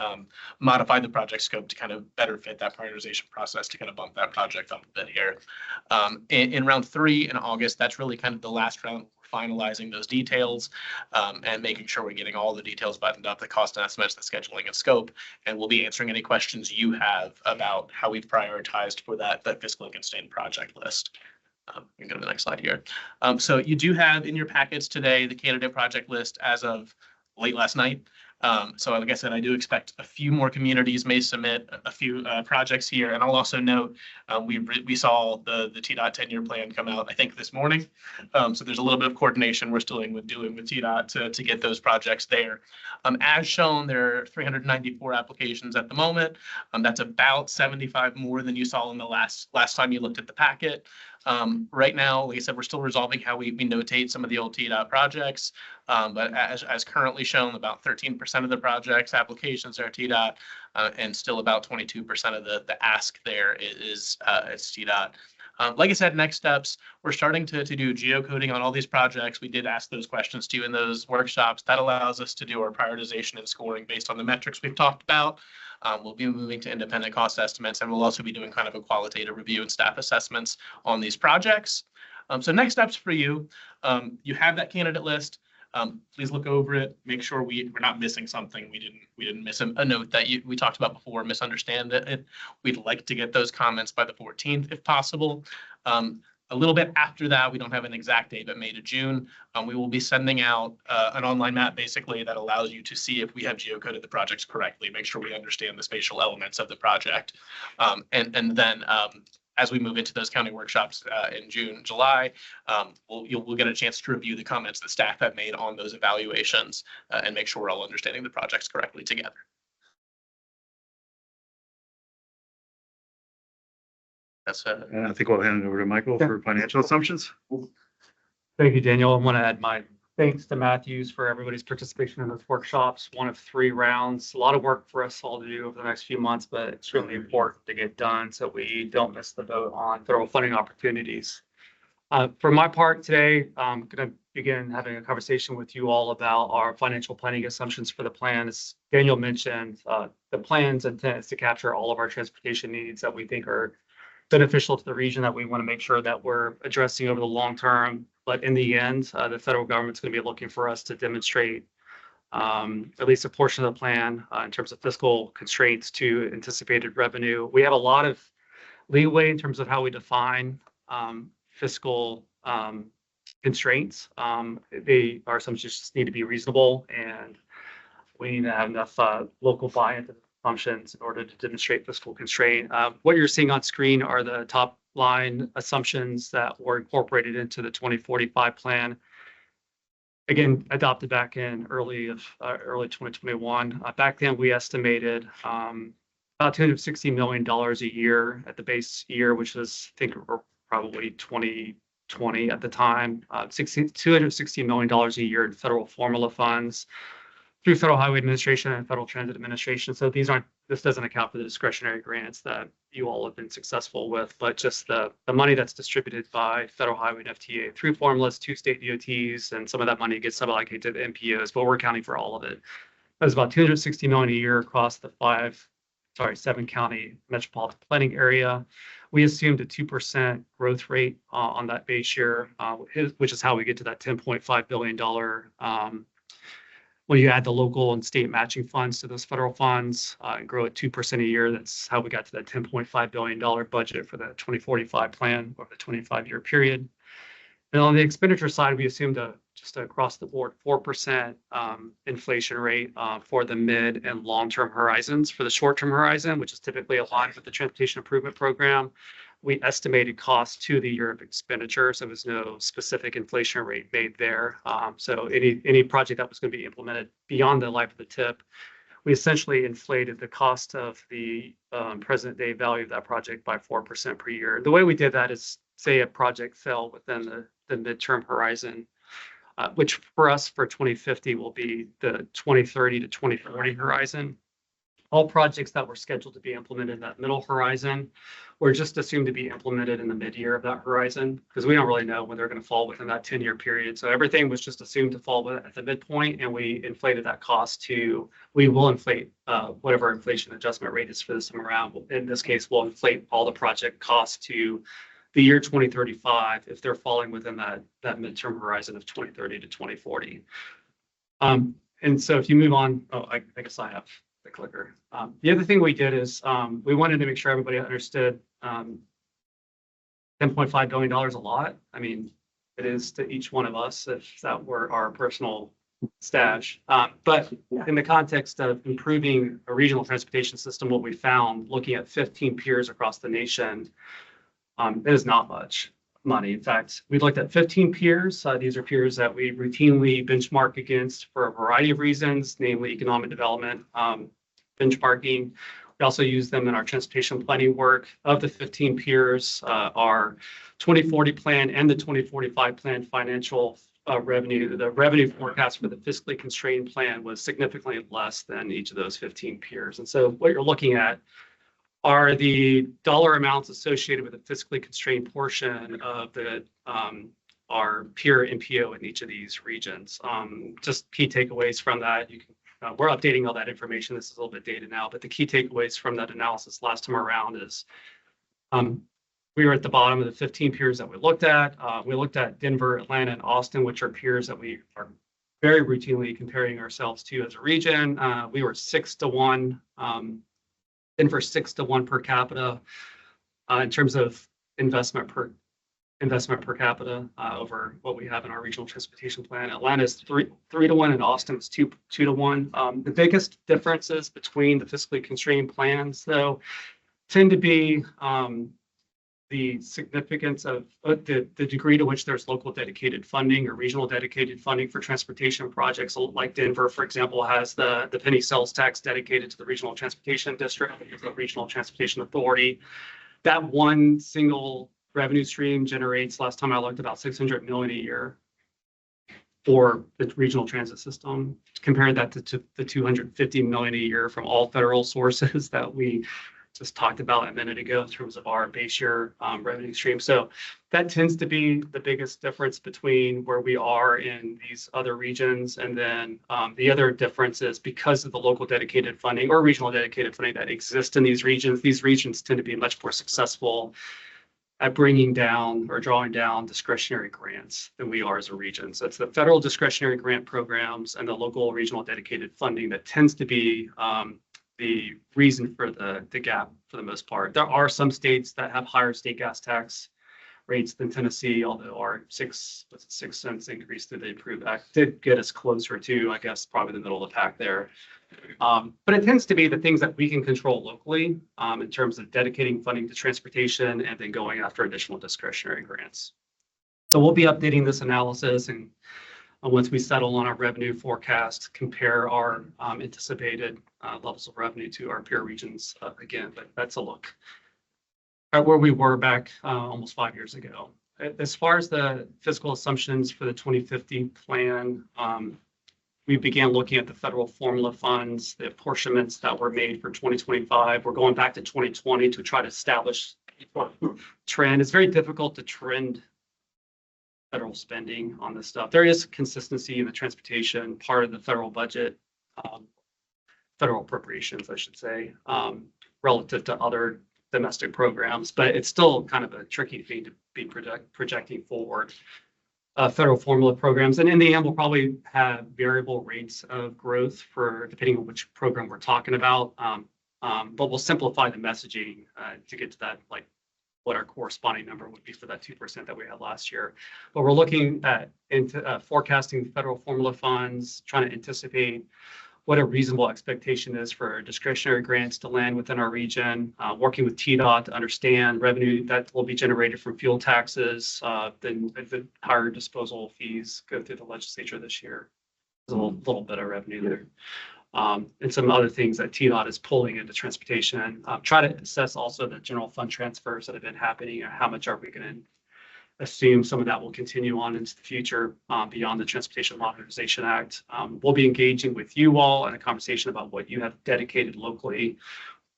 [SPEAKER 8] modify the project scope to kind of better fit that prioritization process to kind of bump that project up a bit here. In round 3 in August, that's really kind of the last round. We're finalizing those details and making sure we're getting all the details buttoned up, the cost estimates, the scheduling and scope, and we'll be answering any questions you have about how we've prioritized for that fiscal constrained project list. We can go to the next slide here. So you do have in your packets today the candidate project list as of late last night. So like I said, I do expect a few more communities may submit a few projects here. And I'll also note we saw the TDOT 10-year plan come out, I think, this morning. So there's a little bit of coordination we're still doing with TDOT to get those projects there. As shown, there are 394 applications at the moment. That's about 75 more than you saw in the last time you looked at the packet. Right now, like I said, we're still resolving how we notate some of the old TDOT projects. But as currently shown, about 13% of the projects applications are TDOT, and still about 22% of the ask there is TDOT. Like I said, next steps, we're starting to do geocoding on all these projects. We did ask those questions to you in those workshops. That allows us to do our prioritization and scoring based on the metrics we've talked about. We'll be moving to independent cost estimates, and we'll also be doing kind of a qualitative review and staff assessments on these projects. So next steps for you, you have that candidate list. Please look over it, make sure we're not missing something. We didn't miss a note that we talked about before, misunderstand it. We'd like to get those comments by the 14th if possible. A little bit after that, we don't have an exact date, but May to June, we will be sending out an online map basically that allows you to see if we have geocoded the projects correctly, make sure we understand the spatial elements of the project. And then as we move into those county workshops in June, July, we'll get a chance to review the comments that staff have made on those evaluations and make sure we're all understanding the projects correctly together. That's
[SPEAKER 7] And I think we'll hand it over to Michael for financial assumptions.
[SPEAKER 3] Thank you, Daniel. I want to add my thanks to Matthews for everybody's participation in those workshops. 1 of 3 rounds. A lot of work for us all to do over the next few months, but it's really important to get done so we don't miss the boat on federal funding opportunities. For my part today, I'm going to begin having a conversation with you all about our financial planning assumptions for the plan. As Daniel mentioned, the plan's intent is to capture all of our transportation needs that we think are beneficial to the region, that we want to make sure that we're addressing over the long term. But in the end, the federal government's going to be looking for us to demonstrate at least a portion of the plan in terms of fiscal constraints to anticipated revenue. We have a lot of leeway in terms of how we define fiscal constraints. Our assumptions just need to be reasonable, and we need to have enough local buy-in to the assumptions in order to demonstrate fiscal constraint. What you're seeing on screen are the top line assumptions that were incorporated into the 2045 plan. again, adopted back in early 2021. Back then, we estimated about $260 million a year at the base year, which was, I think, probably 2020 at the time. $260 million a year in federal formula funds through Federal Highway Administration and Federal Transit Administration. So this doesn't account for the discretionary grants that you all have been successful with, but just the money that's distributed by Federal Highway and FTA through formulas to state DOTs, and some of that money gets suballocated to the MPOs, but we're accounting for all of it. That's about $260 million a year across the 7 county metropolitan planning area. We assumed a 2% growth rate on that base year, which is how we get to that $10.5 billion. When you add the local and state matching funds to those federal funds and grow at 2% a year, that's how we got to that $10.5 billion budget for the 2045 plan over the 25-year period. And on the expenditure side, we assumed just across the board 4% inflation rate for the mid and long-term horizons. For the short-term horizon, which is typically aligned with the transportation improvement program, we estimated cost to the year of expenditure, so there was no specific inflation rate made there. So any project that was going to be implemented beyond the life of the TIP, we essentially inflated the cost of the present day value of that project by 4% per year. The way we did that is, say a project fell within the midterm horizon, which for us for 2050 will be the 2030 to 2040 horizon. All projects that were scheduled to be implemented in that middle horizon were just assumed to be implemented in the mid-year of that horizon, because we don't really know when they're going to fall within that 10-year period. So everything was just assumed to fall at the midpoint, and we inflated that cost we will inflate whatever inflation adjustment rate is for this time around. In this case, we'll inflate all the project costs to the year 2035 if they're falling within that midterm horizon of 2030 to 2040. And so if you move on, I guess I have the clicker. The other thing we did is we wanted to make sure everybody understood $10.5 billion a lot. I mean, it is to each one of us if that were our personal stash. But in the context of improving a regional transportation system, what we found looking at 15 piers across the nation, it is not much money. In fact, we looked at 15 piers. These are piers that we routinely benchmark against for a variety of reasons, namely economic development benchmarking. We also use them in our transportation planning work. Of the 15 piers, our 2040 plan and the 2045 plan financial revenue, the revenue forecast for the fiscally constrained plan was significantly less than each of those 15 piers. And so what you're looking at are the dollar amounts associated with the fiscally constrained portion of our peer NPO in each of these regions. Just key takeaways from that. We're updating all that information. This is a little bit dated now, but the key takeaways from that analysis last time around is we were at the bottom of the 15 peers that we looked at. We looked at Denver, Atlanta, and Austin, which are peers that we are very routinely comparing ourselves to as a region. We were 6-1. Denver 6-1 per capita in terms of investment per capita over what we have in our regional transportation plan. Atlanta is 3-1 and Austin is 2-1. The biggest differences between the fiscally constrained plans, though, tend to be the significance of the degree to which there's local dedicated funding or regional dedicated funding for transportation projects. Like Denver, for example, has the penny sales tax dedicated to the regional transportation district, the regional transportation authority. That one single revenue stream generates, last time I looked, about $600 million a year for the regional transit system. Compare that to the $250 million a year from all federal sources that we just talked about a minute ago in terms of our base year revenue stream. So that tends to be the biggest difference between where we are in these other regions. And then the other difference is because of the local dedicated funding or regional dedicated funding that exists in these regions tend to be much more successful at bringing down or drawing down discretionary grants than we are as a region. So it's the federal discretionary grant programs and the local regional dedicated funding that tends to be the reason for the gap for the most part. There are some states that have higher state gas tax rates than Tennessee, although our 6 cents increase through the Improve Act did get us closer to, I guess, probably the middle of the pack there. But it tends to be the things that we can control locally in terms of dedicating funding to transportation and then going after additional discretionary grants. So we'll be updating this analysis and once we settle on our revenue forecast, compare our anticipated levels of revenue to our peer regions again. But that's a look at where we were back almost 5 years ago. As far as the fiscal assumptions for the 2050 plan, we began looking at the federal formula funds, the apportionments that were made for 2025. We're going back to 2020 to try to establish a trend. It's very difficult to trend federal spending on this stuff. There is consistency in the transportation part of the federal budget, federal appropriations, I should say, relative to other domestic programs, but it's still kind of a tricky thing to be projecting forward. Federal formula programs, and in the end, we'll probably have variable rates of growth for depending on which program we're talking about. But we'll simplify the messaging to get to that, like what our corresponding number would be for that 2% that we had last year. But we're looking at forecasting federal formula funds, trying to anticipate what a reasonable expectation is for discretionary grants to land within our region, working with TDOT to understand revenue that will be generated from fuel taxes, then the higher disposal fees go through the legislature this year. There's a little bit of revenue there. And some other things that TDOT is pulling into transportation. Try to assess also the general fund transfers that have been happening, and how much are we going to assume some of that will continue on into the future beyond the Transportation Modernization Act. We'll be engaging with you all in a conversation about what you have dedicated locally.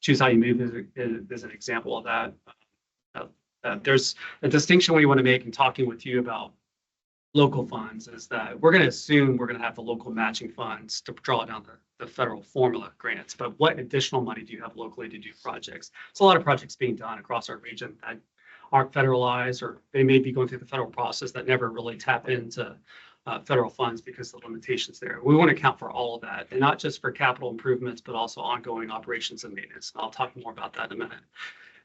[SPEAKER 3] Choose How You Move is an example of that. There's a distinction we want to make in talking with you about local funds is that we're going to assume we're going to have the local matching funds to draw down the federal formula grants. But what additional money do you have locally to do projects? There's a lot of projects being done across our region that aren't federalized, or they may be going through the federal process that never really tap into federal funds because of the limitations there. We want to account for all of that, and not just for capital improvements, but also ongoing operations and maintenance. I'll talk more about that in a minute.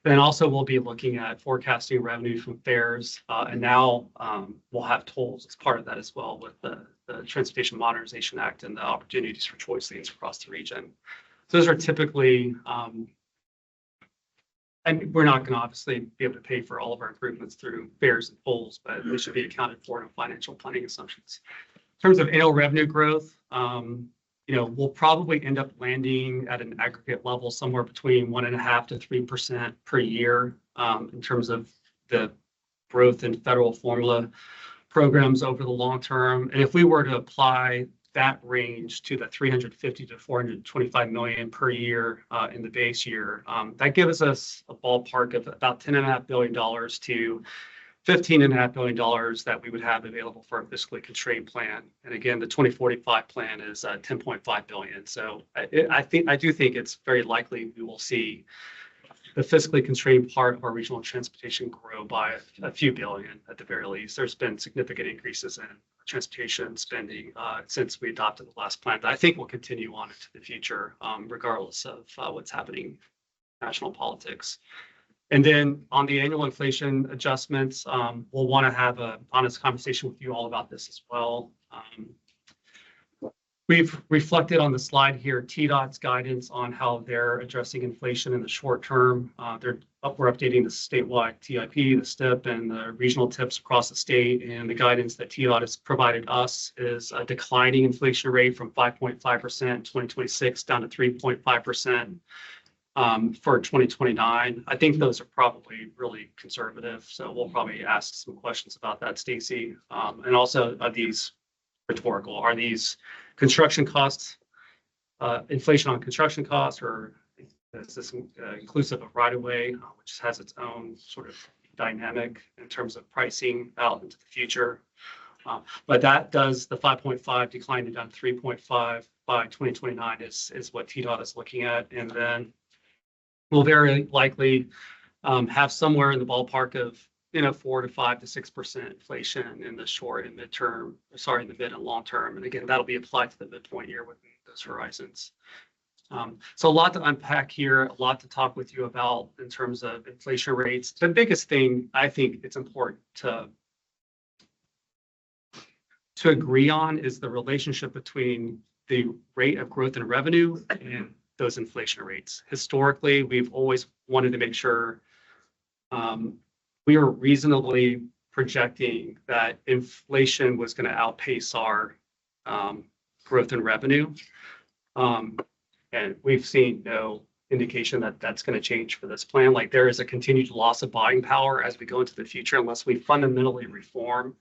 [SPEAKER 3] Then also we'll be looking at forecasting revenue from fares, and now we'll have tolls as part of that as well with the Transportation Modernization Act and the opportunities for choice lanes across the region. So those are typically and we're not going to obviously be able to pay for all of our improvements through fares and tolls, but they should be accounted for in financial planning assumptions. In terms of annual revenue growth, we'll probably end up landing at an aggregate level somewhere between 1.5% to 3% per year in terms of the growth in federal formula programs over the long term. And if we were to apply that range to the 350 to 425 million per year in the base year, that gives us a ballpark of about $10.5 billion to $15.5 billion that we would have available for a fiscally constrained plan. And again, the 2045 plan is 10.5 billion. So I do think it's very likely we will see the fiscally constrained part of our regional transportation grow by a few billion at the very least. There's been significant increases in transportation spending since we adopted the last plan that I think will continue on into the future, regardless of what's happening in national politics. And then on the annual inflation adjustments, we'll want to have an honest conversation with you all about this as well. We've reflected on the slide here TDOT's guidance on how they're addressing inflation in the short term. We're updating the statewide TIP, the STIP, and the regional TIPs across the state. And the guidance that TDOT has provided us is a declining inflation rate from 5.5% in 2026 down to 3.5%. For 2029. I think those are probably really conservative. So we'll probably ask some questions about that, Stacy. And also, are these rhetorical? Are these construction costs, inflation on construction costs, or is this inclusive of right-of-way, which has its own sort of dynamic in terms of pricing out into the future? But that does the 5.5 declining down to 3.5 by 2029 is what TDOT is looking at. And then we'll very likely have somewhere in the ballpark of 4 to 5 to 6% inflation in the short and midterm, in the mid and long term. And again, that'll be applied to the midpoint year within those horizons. So a lot to unpack here, a lot to talk with you about in terms of inflation rates. The biggest thing I think it's important to agree on is the relationship between the rate of growth in revenue and those inflation rates. Historically, we've always wanted to make sure we are reasonably projecting that inflation was going to outpace our growth in revenue. And we've seen no indication that that's going to change for this plan. Like there is a continued loss of buying power as we go into the future unless we fundamentally reform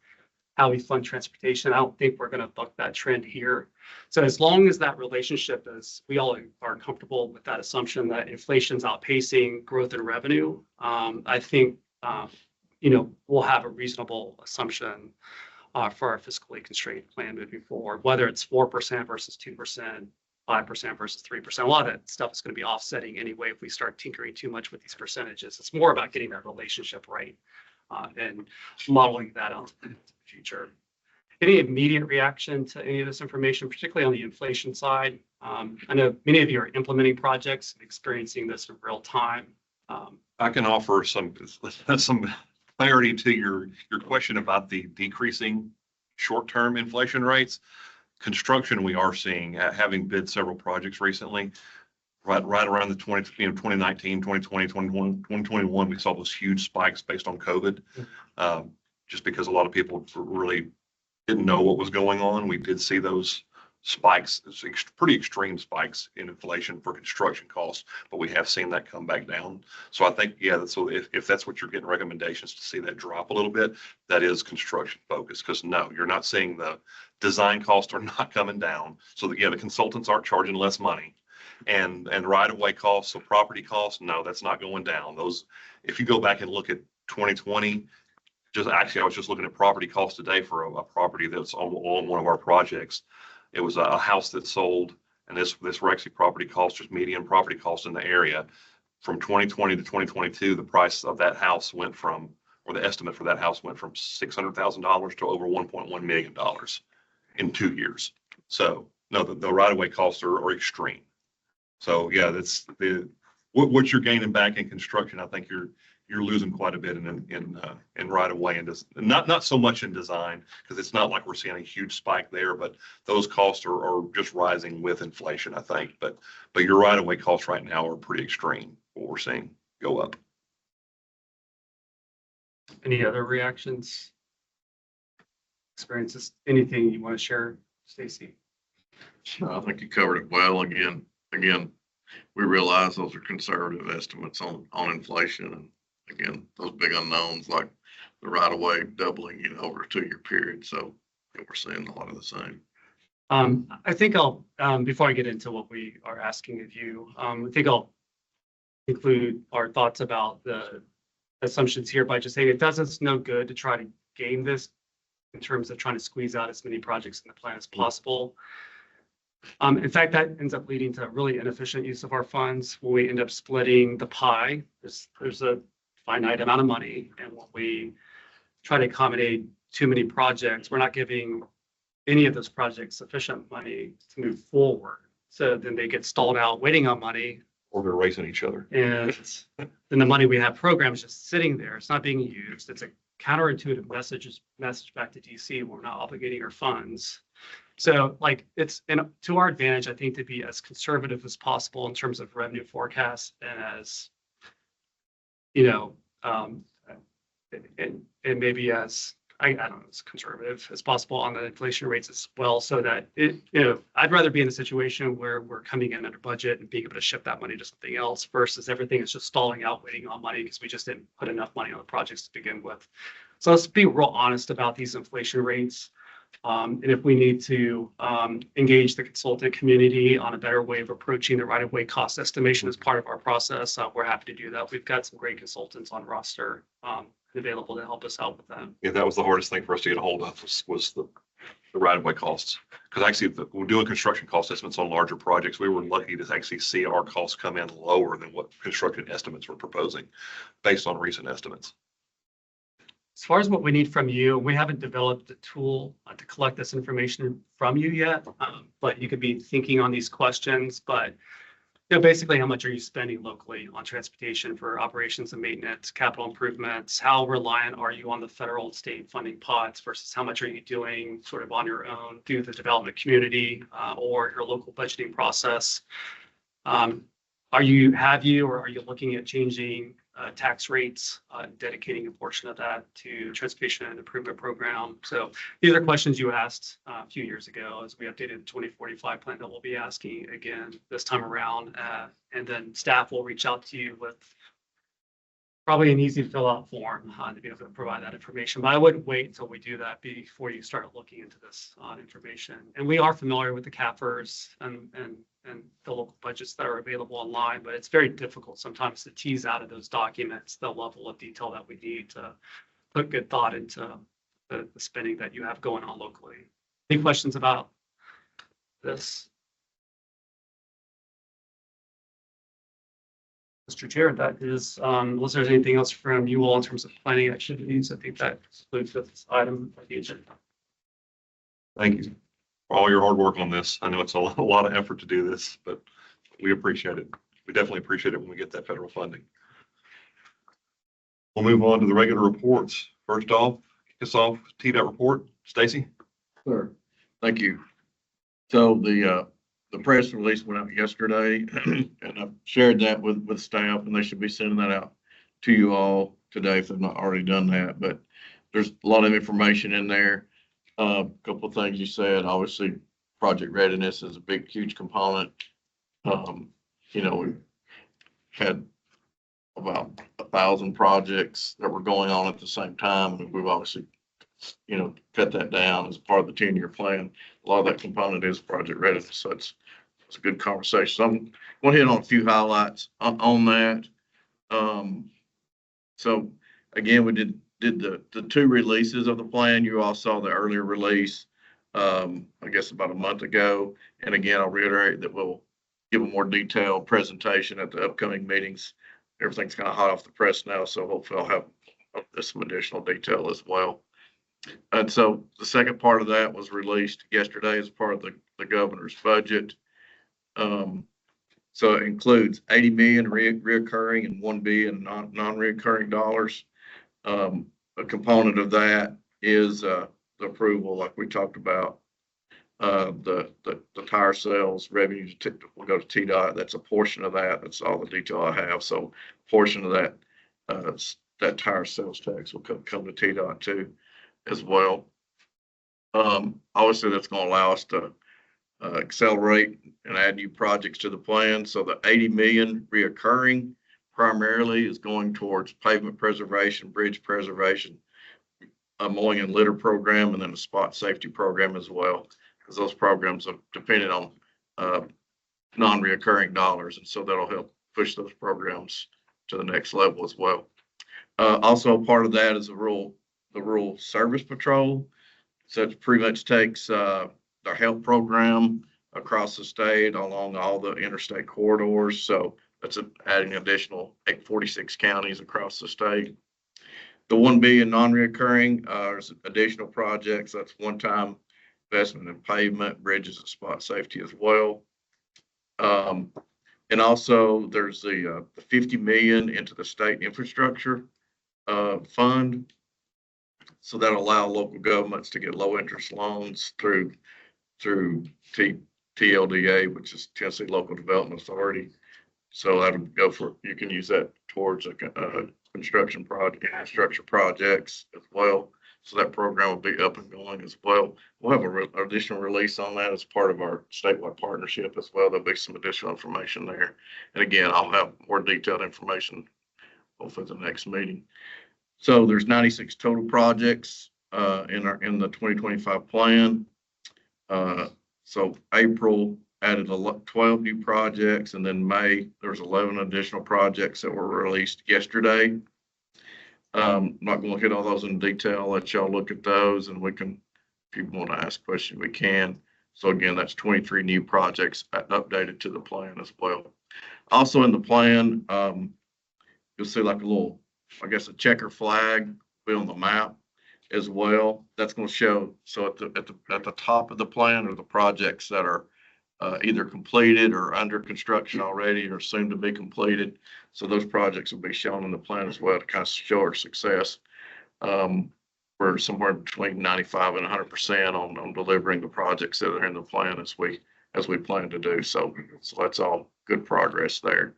[SPEAKER 3] how we fund transportation. I don't think we're going to buck that trend here. So as long as that relationship is, we all are comfortable with that assumption that inflation's outpacing growth in revenue, I think, we'll have a reasonable assumption for our fiscally constrained plan moving forward, whether it's 4% versus 2%, 5% versus 3%. A lot of that stuff is going to be offsetting anyway if we start tinkering too much with these percentages. It's more about getting that relationship right and modeling that out into the future. Any immediate reaction to any of this information, particularly on the inflation side? I know many of you are implementing projects and experiencing this in real time.
[SPEAKER 1] I can offer some clarity to your question about the decreasing short-term inflation rates. Construction, we are seeing, having bid several projects recently, right around the 2019, 2020, 2021, we saw those huge spikes based on COVID. Just because a lot of people really didn't know what was going on. We did see those spikes, pretty extreme spikes in inflation for construction costs, but we have seen that come back down. So I think, yeah, so if that's what you're getting recommendations to see that drop a little bit, that is construction focused, because no, you're not seeing the design costs are not coming down. So yeah, the consultants aren't charging less money. And right-of-way costs, so property costs, no, that's not going down. Those, if you go back and look at 2020, I was just looking at property costs today for a property that's on one of our projects. It was a house that sold, and this Rexy property cost, just median property cost in the area, from 2020 to 2022, the price of that house went from, or the estimate for that house went from $600,000 to over $1.1 million in 2 years. So no, the right-of-way costs are extreme. So yeah, that's what you're gaining back in construction. I think you're losing quite a bit in right of way and just not so much in design, because it's not like we're seeing a huge spike there, but those costs are just rising with inflation, I think. But your right of way costs right now are pretty extreme, what we're seeing go up.
[SPEAKER 3] Any other reactions? Experiences? Anything you want to share, Stacy?
[SPEAKER 5] I think you covered it well. Again, we realize those are conservative estimates on inflation, and again, those big unknowns like the right of way doubling, over a 2-year period. So we're seeing a lot of the same.
[SPEAKER 3] I think I'll, before I get into what we are asking of you, I think I'll include our thoughts about the assumptions here by just saying it does us no good to try to game this in terms of trying to squeeze out as many projects in the plan as possible. In fact, that ends up leading to really inefficient use of our funds when we end up splitting the pie. There's a finite amount of money, and when we try to accommodate too many projects, we're not giving any of those projects sufficient money to move forward. So then they get stalled out waiting on money.
[SPEAKER 1] Or they're racing each other.
[SPEAKER 3] And then the money we have programmed is just sitting there. It's not being used. It's a counterintuitive message back to DC. We're not obligating our funds. So like it's to our advantage, I think, to be as conservative as possible in terms of revenue forecasts and as, and maybe as, I don't know, as conservative as possible on the inflation rates as well, so that I'd rather be in a situation where we're coming in under budget and being able to shift that money to something else versus everything is just stalling out waiting on money because we just didn't put enough money on the projects to begin with. So let's be real honest about these inflation rates. And if we need to engage the consultant community on a better way of approaching the right-of-way cost estimation as part of our process, we're happy to do that. We've got some great consultants on roster available to help us out with that.
[SPEAKER 1] Yeah, that was the hardest thing for us to get a hold of was the right-of-way costs. Because actually, we're doing construction cost estimates on larger projects. We were lucky to actually see our costs come in lower than what construction estimates were proposing based on recent estimates.
[SPEAKER 3] As far as what we need from you, we haven't developed a tool to collect this information from you yet, but you could be thinking on these questions. But basically, how much are you spending locally on transportation for operations and maintenance, capital improvements? How reliant are you on the federal and state funding pots versus how much are you doing sort of on your own through the development community or your local budgeting process? Are you looking at changing tax rates, dedicating a portion of that to transportation and improvement program. So these are questions you asked a few years ago as we updated the 2045 plan that we'll be asking again this time around. And then staff will reach out to you with probably an easy to fill out form to be able to provide that information. But I would wait until we do that before you start looking into this information. And we are familiar with the CAFRs and the local budgets that are available online, but it's very difficult sometimes to tease out of those documents the level of detail that we need to put good thought into the spending that you have going on locally. Any questions about this? Mr. Chair, that is, unless there's anything else from you all in terms of planning activities, I think that concludes this item of the agenda.
[SPEAKER 1] Thank you for all your hard work on this. I know it's a lot of effort to do this, but we appreciate it. We definitely appreciate it when we get that federal funding. We'll move on to the regular reports. First off, kick us off, TDOT report. Stacy?
[SPEAKER 9] Sure. Thank you. So the press release went out yesterday and I've shared that with staff and they should be sending that out to you all today if they've not already done that. But there's a lot of information in there. A couple of things you said, obviously project readiness is a big, huge component. You know, we've had about 1,000 projects that were going on at the same time. And we've obviously, you know, cut that down as part of the 10-year plan. A lot of that component is project readiness. So it's a good conversation. So I'm going to hit on a few highlights on that. So again, we did the two releases of the plan. You all saw the earlier release, I guess about a month ago. And again, I'll reiterate that we'll give a more detailed presentation at the upcoming meetings. Everything's kind of hot off the press now, so hopefully I'll have some additional detail as well. And so the second part of that was released yesterday as part of the governor's budget. So it includes 80 million reoccurring and 1 billion non-reoccurring dollars. A component of that is the approval, like we talked about, the tire sales revenue will go to TDOT. That's a portion of that. That's all the detail I have. So a portion of that that tire sales tax will come to TDOT too as well. Obviously, that's going to allow us to accelerate and add new projects to the plan. So the 80 million reoccurring primarily is going towards pavement preservation, bridge preservation, a mowing and litter program, and then a spot safety program as well, because those programs are dependent on non-reoccurring dollars. And so that'll help push those programs to the next level as well. Also part of that is the rural service patrol. So it pretty much takes their help program across the state along all the interstate corridors. So that's adding additional 46 counties across the state. The 1 billion non-reoccurring, there's additional projects. That's one-time investment in pavement, bridges, and spot safety as well. And also there's the 50 million into the state infrastructure fund. So that'll allow local governments to get low interest loans through TLDA, which is Tennessee Local Development Authority. So that'll go for, you can use that towards a construction project, infrastructure projects as well. So that program will be up and going as well. We'll have an additional release on that as part of our statewide partnership as well. There'll be some additional information there. And again, I'll have more detailed information hopefully at the next meeting. So there's 96 total projects in the 2025 plan. So April added 12 new projects, and then May there was 11 additional projects that were released yesterday. I'm not going to hit all those in detail. I'll let y'all look at those, and we can, if you want to ask questions, we can. So again, that's 23 new projects updated to the plan as well. Also in the plan, you'll see like a little, I guess, a checker flag be on the map as well. That's going to show. So at the top of the plan are the projects that are either completed or under construction already or soon to be completed. So those projects will be shown in the plan as well to kind of show our success. We're somewhere between 95 and 100% on delivering the projects that are in the plan as we plan to do. So that's all good progress there.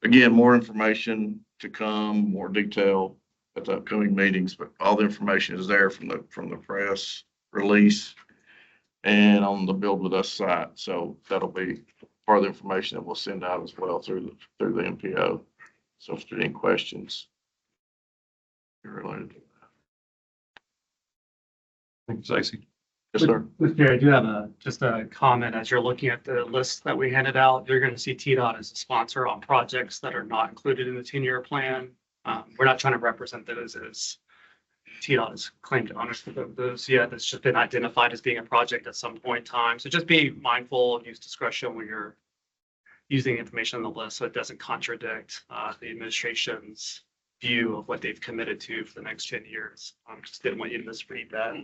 [SPEAKER 9] Again, more information to come, more detail at the upcoming meetings, but all the information is there from the press release and on the Build With Us site. So that'll be part of the information that we'll send out as well through the MPO. So if there's any questions related to that.
[SPEAKER 1] Thank you, Stacy.
[SPEAKER 9] Yes, sir.
[SPEAKER 3] Mr. Chair, I do have just a comment. As you're looking at the list that we handed out, you're going to see TDOT as a sponsor on projects that are not included in the 10-year plan. We're not trying to represent those as TDOT has claimed ownership of those yet. That's just been identified as being a project at some point in time. So just be mindful of use discretion when you're using information on the list so it doesn't contradict the administration's view of what they've committed to for the next 10 years. Just didn't want you to misread that.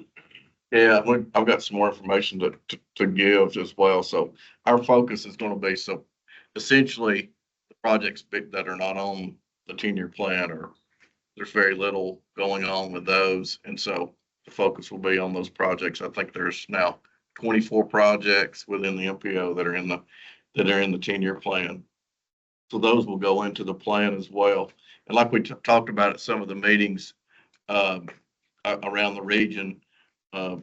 [SPEAKER 9] Yeah, I've got some more information to give as well. So our focus is going to be, so essentially the projects that are not on the 10-year plan, or there's very little going on with those. And so the focus will be on those projects. I think there's now 24 projects within the MPO that are in the 10-year plan. So those will go into the plan as well. And like we talked about at some of the meetings around the region,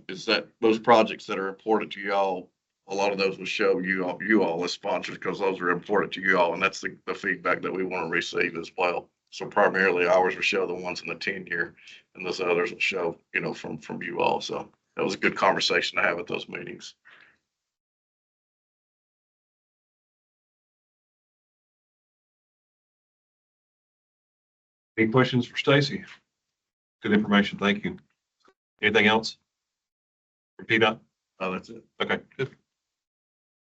[SPEAKER 9] is that those projects that are important to y'all, a lot of those will show you all as sponsors because those are important to you all. And that's the feedback that we want to receive as well. So primarily ours will show the ones in the 10-year, and those others will show, from you all. So that was a good conversation to have at those meetings.
[SPEAKER 1] Any questions for Stacy? Good information. Thank you. Anything else? Repeat up.
[SPEAKER 9] Oh, that's it.
[SPEAKER 1] Okay, good.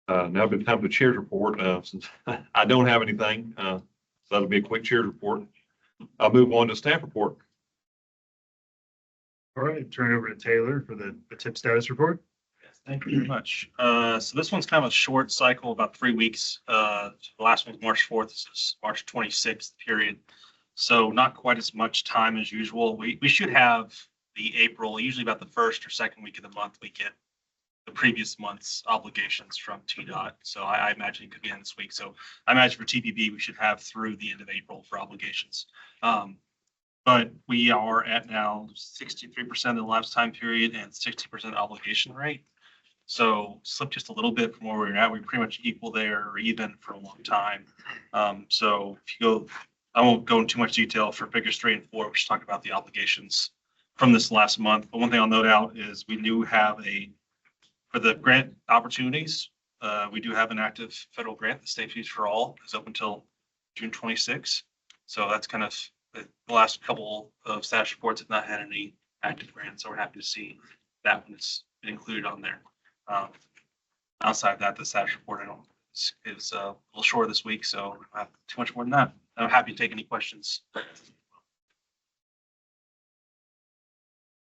[SPEAKER 1] Now it'll be time for the chair's report. Since I don't have anything, so that'll be a quick chair's report. I'll move on to staff report.
[SPEAKER 7] All right, turn it over to Taylor for the tip status report.
[SPEAKER 2] Yes, thank you very much. So this one's kind of a short cycle, about 3 weeks. The last one's March 4th. This is March 26th period. So not quite as much time as usual. We should have the April, usually about the first or second week of the month, we get the previous month's obligations from TDOT. So I imagine it could be in this week. So I imagine for TPB, we should have through the end of April for obligations. But we are at now 63% of the last time period and 60% obligation rate. So slipped just a little bit from where we're at. We're pretty much equal there or even for a long time. So if you go, I won't go into too much detail for figures 3 and 4. We should talk about the obligations from this last month. But one thing I'll note out is we do have for the grant opportunities, we do have an active federal grant, the State Fees for All, is open until June 26. So that's kind of the last couple of status reports have not had any active grants. So we're happy to see that one is included on there. Outside of that, the status report is a little short this week, so I don't have too much more than that. I'm happy to take any questions.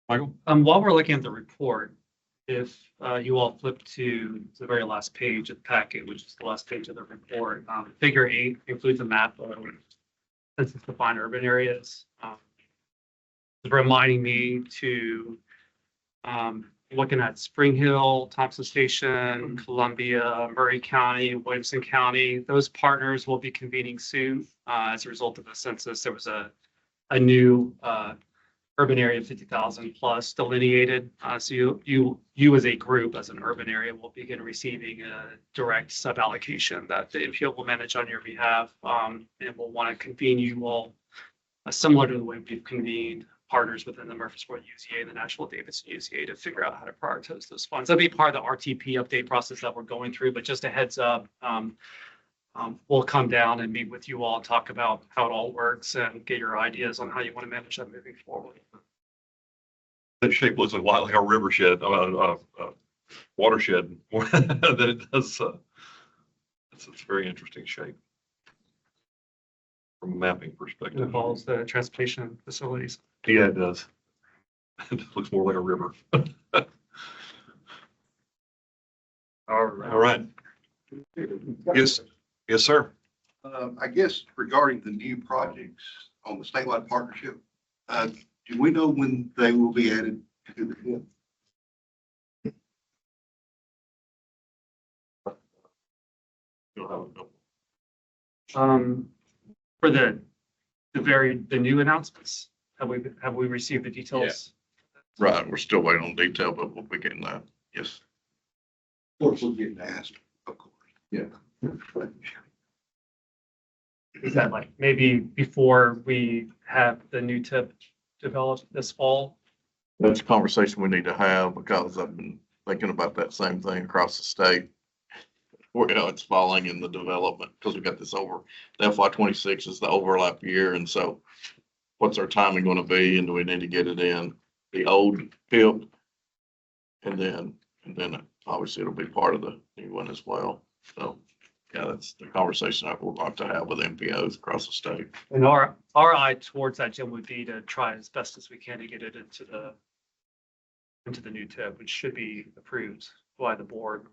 [SPEAKER 1] Michael?
[SPEAKER 3] While we're looking at the report, if you all flip to the very last page of the packet, which is the last page of the report, figure 8 includes a map of census defined urban areas. Reminding me to looking at Spring Hill, Thompson Station, Columbia, Murray County, Williamson County. Those partners will be convening soon as a result of the census. There was a new urban area of 50,000 plus delineated. So you as a group, as an urban area, will begin receiving a direct sub allocation that the MPO will manage on your behalf, and will want to convene you all similar to the way we've convened partners within the Murfreesboro UCA and the Nashville Davidson UCA to figure out how to prioritize those funds. That'll be part of the RTP update process that we're going through, but just a heads up, we'll come down and meet with you all and talk about how it all works and get your ideas on how you want to manage that moving forward.
[SPEAKER 1] That shape looks a lot like a river shed, watershed than it does. It's a very interesting shape from a mapping
[SPEAKER 3] It
[SPEAKER 1] perspective.
[SPEAKER 3] involves the transportation facilities.
[SPEAKER 1] Yeah, it does. It looks more like a river.
[SPEAKER 7] All right.
[SPEAKER 1] All right. Yes, yes, sir.
[SPEAKER 10] I guess regarding the new projects on the statewide partnership, do we know when they will be added to the bid?
[SPEAKER 3] For the new announcements, have we received the details?
[SPEAKER 9] Right, we're still waiting on detail, but we'll be getting that. Yes.
[SPEAKER 10] Of course, we're getting asked, of course. Yeah.
[SPEAKER 3] Is that like maybe before we have the new tip developed this fall?
[SPEAKER 9] That's a conversation we need to have because I've been thinking about that same thing across the state. Where, it's falling in the development because we got this the FY 26 is the overlap year. And so what's our timing going to be? And do we need to get it in the old field? And then obviously it'll be part of the new one as well. So yeah, that's the conversation that we're going to have with MPOs across the state.
[SPEAKER 3] And our eye towards that, Jim, would be to try as best as we can to get it into the new tip, which should be approved by the board.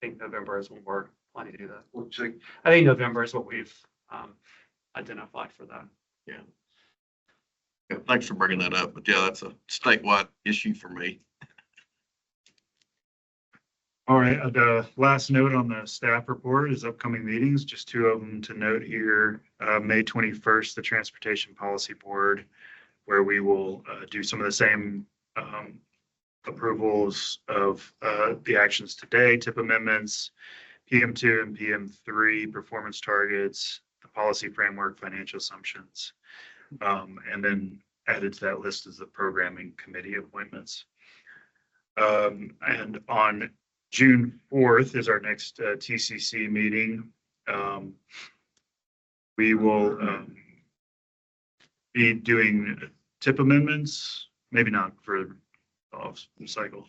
[SPEAKER 3] I think November is when we're planning to do that.
[SPEAKER 10] What's it?
[SPEAKER 3] I think November is what we've identified for that.
[SPEAKER 9] Yeah, thanks for bringing that up. But yeah, that's a statewide issue for me.
[SPEAKER 7] All right, the last note on the staff report is upcoming meetings, just two of them to note here. May 21st, the Transportation Policy Board, where we will do some of the same approvals of the actions today, tip amendments, PM2 and PM3 performance targets, the policy framework, financial assumptions, and then added to that list is the programming committee appointments. And on June 4th is our next TCC meeting. We will be doing tip amendments, maybe not for the off cycle.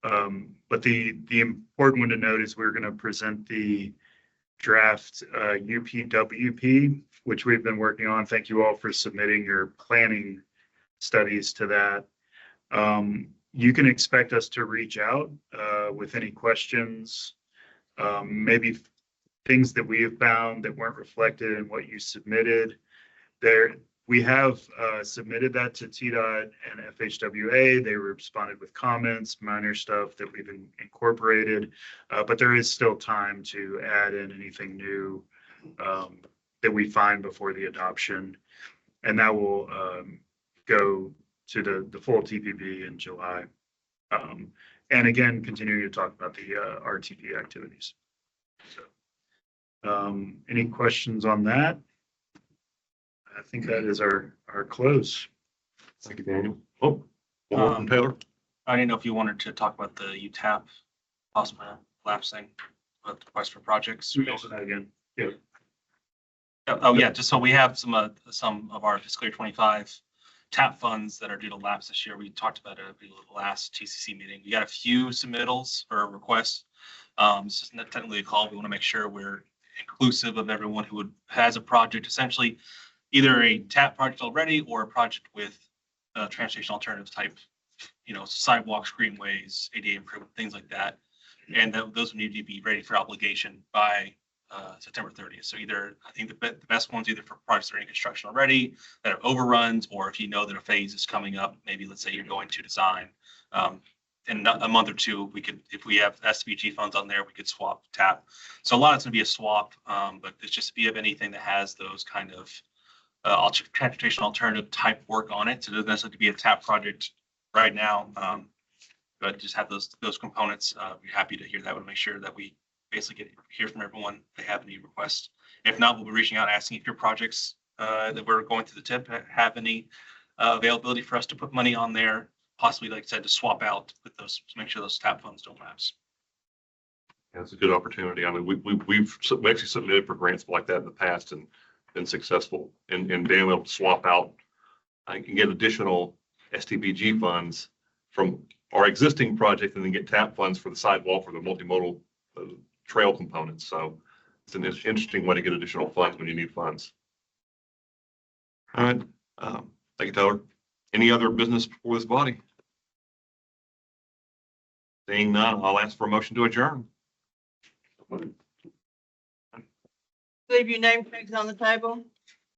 [SPEAKER 7] But the important one to note is we're going to present the draft UPWP, which we've been working on. Thank you all for submitting your planning studies to that. You can expect us to reach out with any questions, maybe things that we have found that weren't reflected in what you submitted. We have submitted that to TDOT and FHWA. They responded with comments, minor stuff that we've incorporated, but there is still time to add in anything new that we find before the adoption. And that will go to the full TPP in July. And again, continuing to talk about the RTP activities. So, any questions on that? I think that is our close.
[SPEAKER 1] Thank you, Daniel. Oh, one more from Taylor.
[SPEAKER 2] I didn't know if you wanted to talk about the UTAP possible lapsing, but the request for projects.
[SPEAKER 7] Mention that again. Yeah.
[SPEAKER 2] Oh, yeah, just so we have some of our fiscal year 25 TAP funds that are due to lapse this year. We talked about it at the last TCC meeting. We got a few submittals or requests. It's just not technically a call. We want to make sure we're inclusive of everyone who has a project, essentially either a TAP project already or a project with transportation alternatives type, sidewalks, greenways, ADA improvement, things like that. And those need to be ready for obligation by September 30th. So I think the best ones either for projects that are in construction already that have overruns, or if you know that a phase is coming up, maybe let's say you're going to design. In a month or two, if we have SVG funds on there, we could swap TAP. So a lot of it's going to be a swap, but it's just if you have anything that has those kind of transportation alternative type work on it. So it doesn't necessarily be a TAP project right now, but just have those components. We're happy to hear that. We'll make sure that we basically hear from everyone if they have any requests. If not, we'll be reaching out asking if your projects that we're going through the tip have any availability for us to put money on there, possibly, like I said, to swap out with those to make sure those TAP funds don't lapse.
[SPEAKER 1] That's a good opportunity. I mean, we've actually submitted for grants like that in the past and been successful in being able to swap out and get additional STBG funds from our existing project and then get TAP funds for the sidewalk for the multimodal trail components. So it's an interesting way to get additional funds when you need funds. All right. Thank you, Tyler. Any other business before this body? Seeing none, I'll ask for a motion to adjourn.
[SPEAKER 6] Leave your name tags on the table.